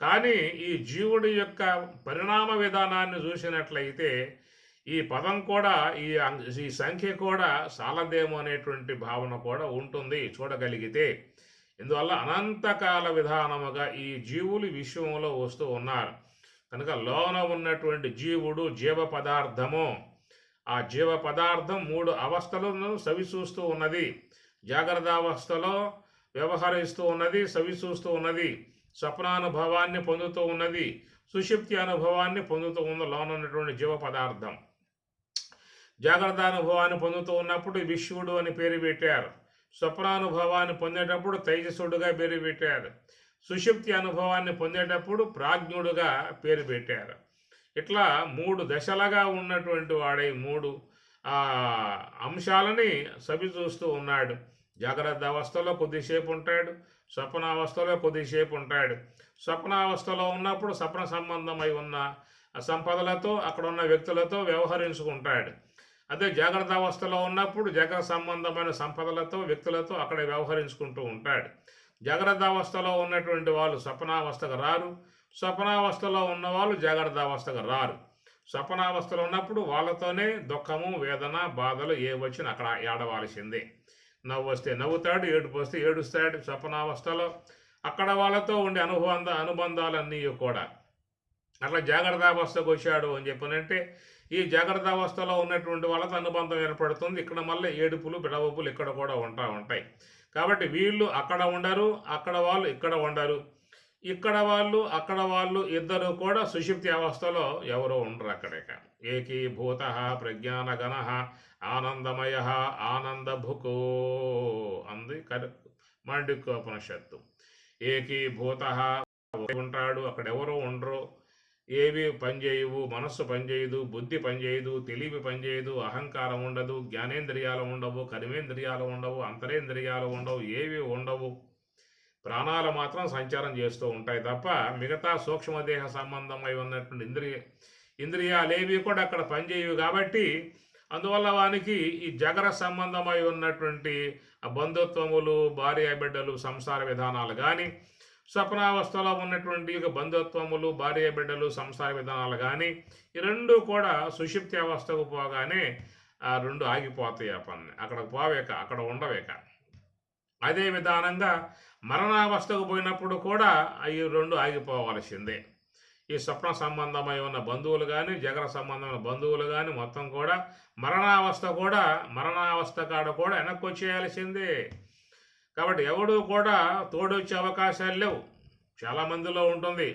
కానీ ఈ జీవుడి యొక్క పరిణామ విధానాన్ని చూసినట్లయితే ఈ పదం కూడా, ఈ సంఖ్య కూడా చాలదేమో అనేటువంటి భావన కూడా ఉంటుంది చూడగలిగితే. ఇందువల్ల అనంతకాల విధానముగా ఈ జీవులు విశ్వంలో వస్తూ ఉన్నారు కనుక లోన ఉన్నటువంటి జీవుడు జీవ పదార్థము, ఆ జీవ పదార్థం 3 అవస్థలను సవిచూస్తూ ఉన్నది. జాగ్రత్త అవస్థలో వ్యవహరిస్తూ ఉన్నది, సవిచూస్తూ ఉన్నది, స్వప్నానుభవాన్ని పొందుతూ ఉన్నది, సుషుప్తి అనుభవాన్ని పొందుతూ ఉన్న లోన ఉన్నటువంటి జీవ పదార్థం. జాగ్రత్త అనుభవాన్ని పొందుతూ ఉన్నప్పుడు విశ్వడు అని పేరు పెట్టారు. స్వప్నానుభవాన్ని పొందేటప్పుడు తైజసుడుగా పేరు పెట్టారు. సుషుప్తి అనుభవాన్ని పొందేటప్పుడు ప్రాజ్ఞుడుగా పేరు పెట్టారు. ఇట్లా 3 దశలుగా ఉన్నటువంటి వాడై 3 అంశాలని సవిచూస్తూ ఉన్నాడు. జాగ్రత్త అవస్థలో కొద్దిసేపు ఉంటాడు, స్వప్నావస్థలో కొద్దిసేపు ఉంటాడు. స్వప్నావస్థలో ఉన్నప్పుడు స్వప్న సంబంధమై ఉన్న సంపదలతో, అక్కడ ఉన్న వ్యక్తులతో వ్యవహరించుకుంటాడు. అదే జాగ్రత్త అవస్థలో ఉన్నప్పుడు జాగ్రత్త సంబంధమైన సంపదలతో, వ్యక్తులతో అక్కడ వ్యవహరించుకుంటూ ఉంటాడు. జాగ్రత్త అవస్థలో ఉన్నటువంటి వాళ్ళు స్వప్నావస్థకు రారు, స్వప్నావస్థలో ఉన్నవాళ్ళు జాగ్రత్త అవస్థకు రారు. స్వప్నావస్థలో ఉన్నప్పుడు వాళ్ళతోనే దుఃఖము, వేదన, బాధలు ఏ వచ్చినా అక్కడ ఏడవాల్సిందే. నవ్వు వస్తే నవ్వుతాడు, ఏడుపు వస్తే ఏడుస్తాడు స్వప్నావస్థలో. అక్కడ వాళ్ళతో ఉండే అనుబంధాలన్నీ కూడా. అట్లా జాగ్రత్తావస్థకు వచ్చాడు అని చెప్పనంటే ఈ జాగ్రత్తావస్థలో ఉన్నటువంటి వాళ్ళతో అనుబంధం ఏర్పడుతుంది. ఇక్కడ మళ్ళీ ఏడుపులు బిడవపులు ఇక్కడ కూడా ఉంటాయి. కాబట్టి వీళ్ళు అక్కడ ఉండరు, అక్కడ వాళ్ళు ఇక్కడ ఉండరు. ఇక్కడ వాళ్ళు అక్కడ వాళ్ళు ఇద్దరు కూడా సుషుప్తి అవస్థలో ఎవరో ఉండరు అక్కడిక. ఏకీభూత ప్రజ్ఞానగణ ఆనందమయ ఆనందభుకో అంది మాండిక్యోపనిషత్తు. ఏకీభూత ఉంటాడు, అక్కడ ఎవరో ఉండరు. ఏవి పనిచేయవు, మనస్సు పనిచేయదు, బుద్ధి పనిచేయదు, తెలివి పనిచేయదు, అహంకారం ఉండదు, జ్ఞానేంద్రియాలు ఉండవు, కర్మేంద్రియాలు ఉండవు, అంతరేంద్రియాలు ఉండవు, ఏవి ఉండవు. ప్రాణాలు మాత్రం సంచారం చేస్తూ ఉంటాయి తప్ప మిగతా సూక్ష్మదేహ సంబంధమై ఉన్నటువంటి ఇంద్రియాలేవి కూడా అక్కడ పనిచేయవు. కాబట్టి అందువల్ల వానికి ఈ జగర సంబంధమై ఉన్నటువంటి బంధుత్వములు, భార్య బిడ్డలు, సంసార విధానాలు కానీ, స్వప్నావస్థలో ఉన్నటువంటి బంధుత్వములు, భార్య బిడ్డలు, సంసార విధానాలు కానీ ఈ రెండు కూడా సుషుప్తి అవస్థకు పోగానే ఆ రెండు ఆగిపోతాయి. ఆ పని అక్కడికి పోవేక, అక్కడ ఉండవేక. అదే విధానంగా మరణావస్థకు పోయినప్పుడు కూడా ఈ రెండు ఆగిపోవాల్సిందే. ఈ స్వప్న సంబంధమై ఉన్న బంధువులు కానీ, జగర సంబంధమైన బంధువులు కానీ మొత్తం కూడా మరణావస్థ కాడ కూడా వెనక్కి వచ్చేయాల్సిందే. కాబట్టి ఎవడు కూడా తోడొచ్చే అవకాశాలు లేవు. చాలామందిలో ఉంటుంది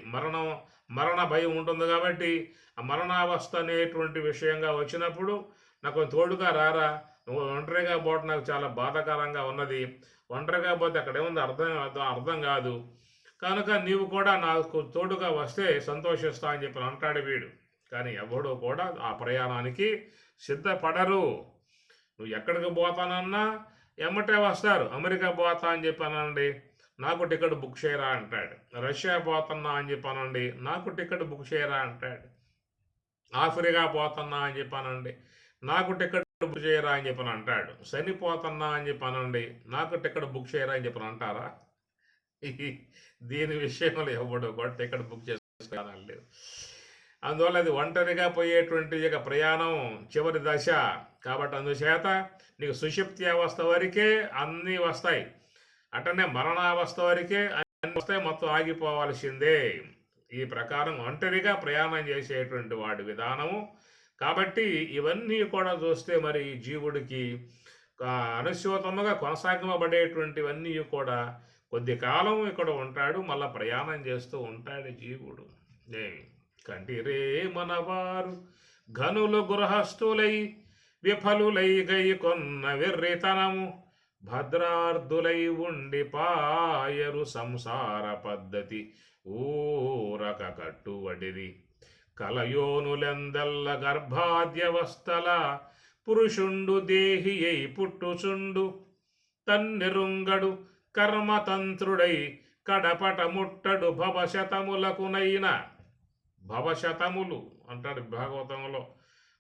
మరణ భయం ఉంటుంది. కాబట్టి ఆ మరణావస్థ అనేటువంటి విషయంగా వచ్చినప్పుడు నాకు తోడుగా రారా, నువ్వు ఒంటరిగా పోవడం నాకు చాలా బాధాకరంగా ఉన్నది, ఒంటరిగా పోతే అక్కడ ఏముంది అర్థం కాదు, కనుక నీవు కూడా నాకు తోడుగా వస్తే సంతోషిస్తా అని చెప్పి అంటాడు వీడు. కానీ ఎవడో కూడా ఆ ప్రయాణానికి సిద్ధపడరు. నువ్వు ఎక్కడికి పోతానన్నా ఎమ్మటే వస్తారు. అమెరికా పోతా అని చెప్పానండి, నాకు టికెట్ బుక్ చేయరా అంటాడు. రష్యా పోతున్నా అని చెప్పానండి, నాకు టికెట్ బుక్ చేయరా అంటాడు. ఆఫ్రికా పోతున్నా అని చెప్పానండి, నాకు టికెట్ బుక్ చేయరా అని చెప్పని అంటాడు. చనిపోతున్నా అని చెప్పానండి, నాకు టికెట్ బుక్ చేయరా అని చెప్పని అంటారా? దీని విషయంలో ఎవడు కూడా టికెట్ బుక్ చేసుకోలేదు. అందువల్ల అది ఒంటరిగా పోయేటువంటి ప్రయాణం చివరి దశ. కాబట్టి అందుచేత నీకు సుషుప్తి అవస్థ వరకే అన్నీ వస్తాయి, అటనే మరణావస్థ వరకే అన్నీ వస్తాయి, మొత్తం ఆగిపోవాల్సిందే. ఈ ప్రకారం ఒంటరిగా ప్రయాణం చేసేటువంటి వాడి విధానము. కాబట్టి ఇవన్నీ కూడా చూస్తే మరి జీవుడికి అనుస్యూతముగా కొనసాగింపబడేటువంటివన్నీ కూడా కొద్ది కాలం ఇక్కడ ఉంటాడు, మళ్ళా ప్రయాణం చేస్తూ ఉంటాడు జీవుడు. కంటిరే మనవారు ఘనులు గృహస్థులై విఫలులై గై కొన్న వెర్రితనము భద్రార్థులై ఉండి పాయరు సంసార పద్ధతి ఊరక కట్టువడిరి కలయోనులెందల్ల గర్భాద్యవస్థల పురుషుండు దేహి అయి పుట్టుచుండు తన్నెరుంగడు కర్మతంత్రుడై కడపట ముట్టడు భవశతములకునైన. భవశతములు అంటాడు భాగవతంలో.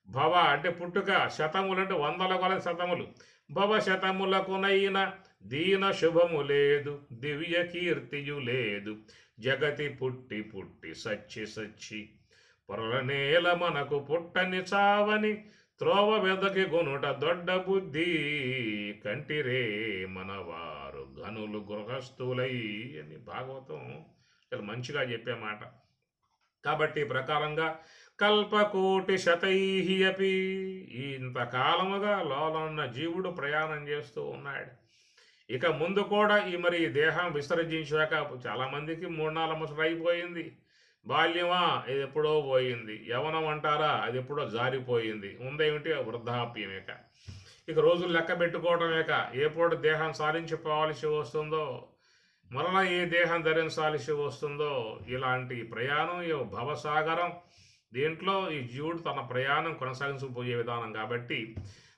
భవ అంటే పుట్టుక, శతములు అంటే వందల కొల శతములు. భవశతములకునైన దీన శుభము లేదు, దివ్య కీర్తియు లేదు, జగతి పుట్టి పుట్టి సచ్చి పొరల నేల మనకు పుట్టని చావని త్రోవ వెదకి గొనుట దొడ్డ బుద్ధి కంటిరే మనవారు ఘనులు గృహస్థులై అని భాగవతం చాలా మంచిగా చెప్పే మాట. కాబట్టి ప్రకారంగా కల్పకోటి శతైహి అపి ఇంతకాలముగా లోనున్న జీవుడు ప్రయాణం చేస్తూ ఉన్నాడు. ఇక ముందు కూడా మరి దేహం విసర్జించాక చాలామందికి 3-4 ముసలు అయిపోయింది. బాల్యమా ఇది ఎప్పుడో పోయింది, యవనం అంటారా అది ఎప్పుడో జారిపోయింది, ఉందేమిటి వృద్ధాప్యమేక. ఇక రోజులు లెక్క పెట్టుకోవడమేక ఎప్పుడు దేహం సాధించిపోవాల్సి వస్తుందో, మరలా ఏ దేహం ధరించాల్సి వస్తుందో. ఇలాంటి ప్రయాణం భవసాగరం. దీంట్లో ఈ జీవుడు తన ప్రయాణం కొనసాగించుకుపోయే విధానం. కాబట్టి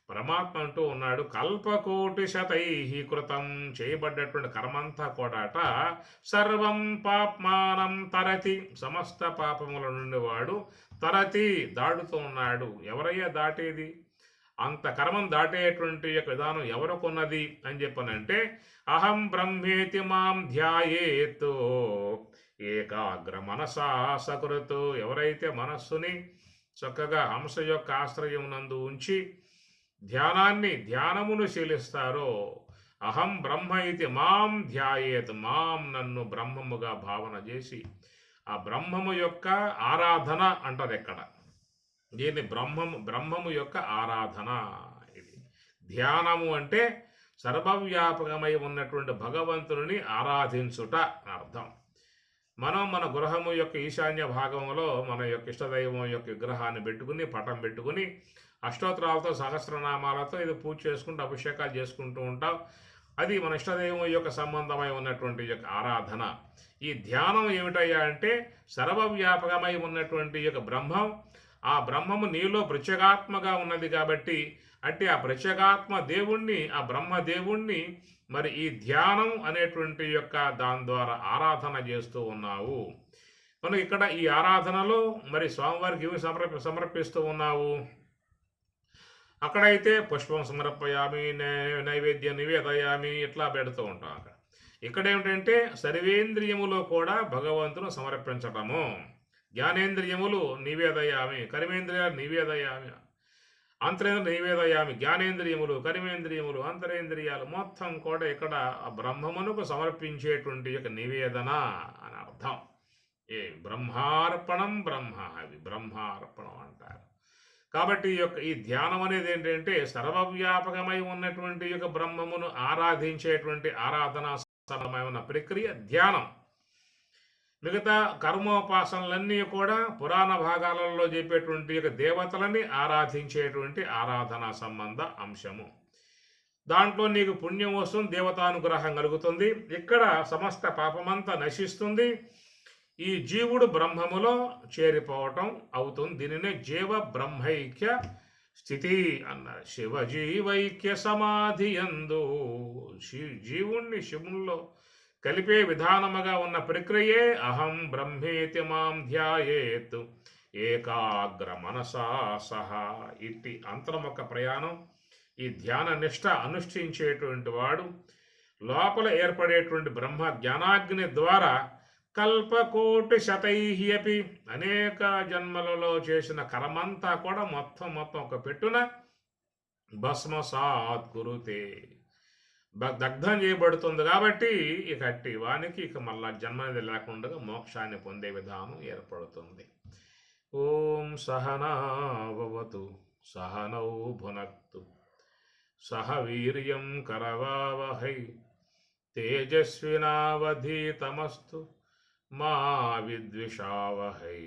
పరమాత్మ అంటూ ఉన్నాడు, కల్పకోటి శతైహి కృతం చేయబడ్డటువంటి కర్మంతా కూడాట సర్వం పాప్మానం తరతి సమస్త పాపముల నుండి వాడు తరతి దాటుతూ ఉన్నాడు. ఎవరయ్యా దాటేది? అంత కర్మం దాటేటువంటి విధానం ఎవరికొన్నది అని చెప్పనంటే అహం బ్రహ్మేతి మాం ధ్యాయేత్ ఏకాగ్ర మనసా సకృతు. ఎవరైతే మనస్సుని చక్కగా హంస యొక్క ఆశ్రయం నందు ఉంచి ధ్యానమును శీలిస్తారో అహం బ్రహ్మ ఇది మాం ధ్యాయేత్, మాం నన్ను బ్రహ్మముగా భావన చేసి ఆ బ్రహ్మము యొక్క ఆరాధన అంటారు ఎక్కడ. దీన్ని బ్రహ్మము యొక్క ఆరాధన. ఇది ధ్యానము అంటే సర్వవ్యాపకమై ఉన్నటువంటి భగవంతుని ఆరాధించుట అని అర్థం. మనం మన గృహము యొక్క ఈశాన్య భాగంలో మన యొక్క ఇష్టదైవం యొక్క విగ్రహాన్ని పెట్టుకుని, పటం పెట్టుకుని, అష్టోత్తరాలతో సహస్రనామాలతో ఇది పూజ చేసుకుంటూ అభిషేకాలు చేసుకుంటూ ఉంటాం. అది మన ఇష్టదైవం యొక్క సంబంధమై ఉన్నటువంటి యొక్క ఆరాధన. ఈ ధ్యానం ఏమిటయ్యా అంటే సర్వవ్యాపకమై ఉన్నటువంటి యొక్క బ్రహ్మం, ఆ బ్రహ్మము నీలో ప్రత్యేగాత్మగా ఉన్నది కాబట్టి, అంటే ఆ ప్రత్యేగాత్మ దేవుణ్ణి, ఆ బ్రహ్మదేవుణ్ణి మరి ఈ ధ్యానం అనేటువంటి యొక్క దాని ద్వారా ఆరాధన చేస్తూ ఉన్నావు. మనం ఇక్కడ ఈ ఆరాధనలో మరి స్వామివారికి ఏమి సమర్పిస్తూ ఉన్నావు. అక్కడైతే పుష్పం సమర్పయామి, నైవేద్యం నివేదయామి ఇట్లా పెడుతూ ఉంటాం. ఇక్కడ ఏమిటంటే సర్వేంద్రియములో కూడా భగవంతును సమర్పించటము. జ్ఞానేంద్రియములు నివేదయామి, కర్మేంద్రియాలు నివేదయామి, అంతరేంద్రియ నివేదయామి. జ్ఞానేంద్రియములు, కర్మేంద్రియములు, అంతరేంద్రియాలు మొత్తం కూడా ఇక్కడ ఆ బ్రహ్మమునకు సమర్పించేటువంటి యొక్క నివేదన అని అర్థం. ఏ బ్రహ్మార్పణం బ్రహ్మ, అవి బ్రహ్మార్పణం అంటారు. కాబట్టి ఈ ధ్యానం అనేది ఏంటంటే సర్వవ్యాపకమై ఉన్నటువంటి యొక్క బ్రహ్మమును ఆరాధించేటువంటి ఆరాధనా సంబంధమైన ప్రక్రియ ధ్యానం. మిగతా కర్మోపాసనలన్నీ కూడా పురాణ భాగాలలో చెప్పేటువంటి యొక్క దేవతలని ఆరాధించేటువంటి ఆరాధనా సంబంధ అంశము. దాంట్లో నీకు పుణ్యం వస్తుంది, దేవతానుగ్రహం కలుగుతుంది, ఇక్కడ సమస్త పాపమంతా నశిస్తుంది, ఈ జీవుడు బ్రహ్మములో చేరిపోవటం అవుతుంది. దీనినే జీవ బ్రహ్మైక్య స్థితి అన్నారు. శివజీవైక్య సమాధి యందు జీవుణ్ణి శివుల్లో కలిపే విధానముగా ఉన్న ప్రక్రియే అహం బ్రహ్మేతి మాం ధ్యాయేత్ ఏకాగ్ర మనసా సహా. ఇట్టి అంతరముఖ ప్రయాణం ఈ ధ్యాన నిష్ఠ అనుష్ఠించేటువంటి వాడు లోపల ఏర్పడేటువంటి బ్రహ్మ జ్ఞానాగ్ని ద్వారా కల్పకోటి శతైహి అపి, అనేక జన్మలలో చేసిన కర్మంతా కూడా మొత్తం ఒక పెట్టున భస్మసాత్ కురుతే, దగ్ధం చేయబడుతుంది. కాబట్టి ఇక అట్టి వానికి ఇక మళ్ళా జన్మ అనేది లేకుండా మోక్షాన్ని పొందే విధానం ఏర్పడుతుంది. ఓం సహనావతు సహనౌ భునక్తు సహ వీర్యం కరవావహై తేజస్వినావధీతమస్తు మా విద్విషావహై.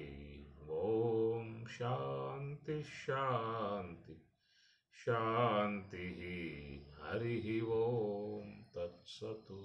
ఓం శాంతి శాంతి శాంతి. హరి ఓం తత్సతు.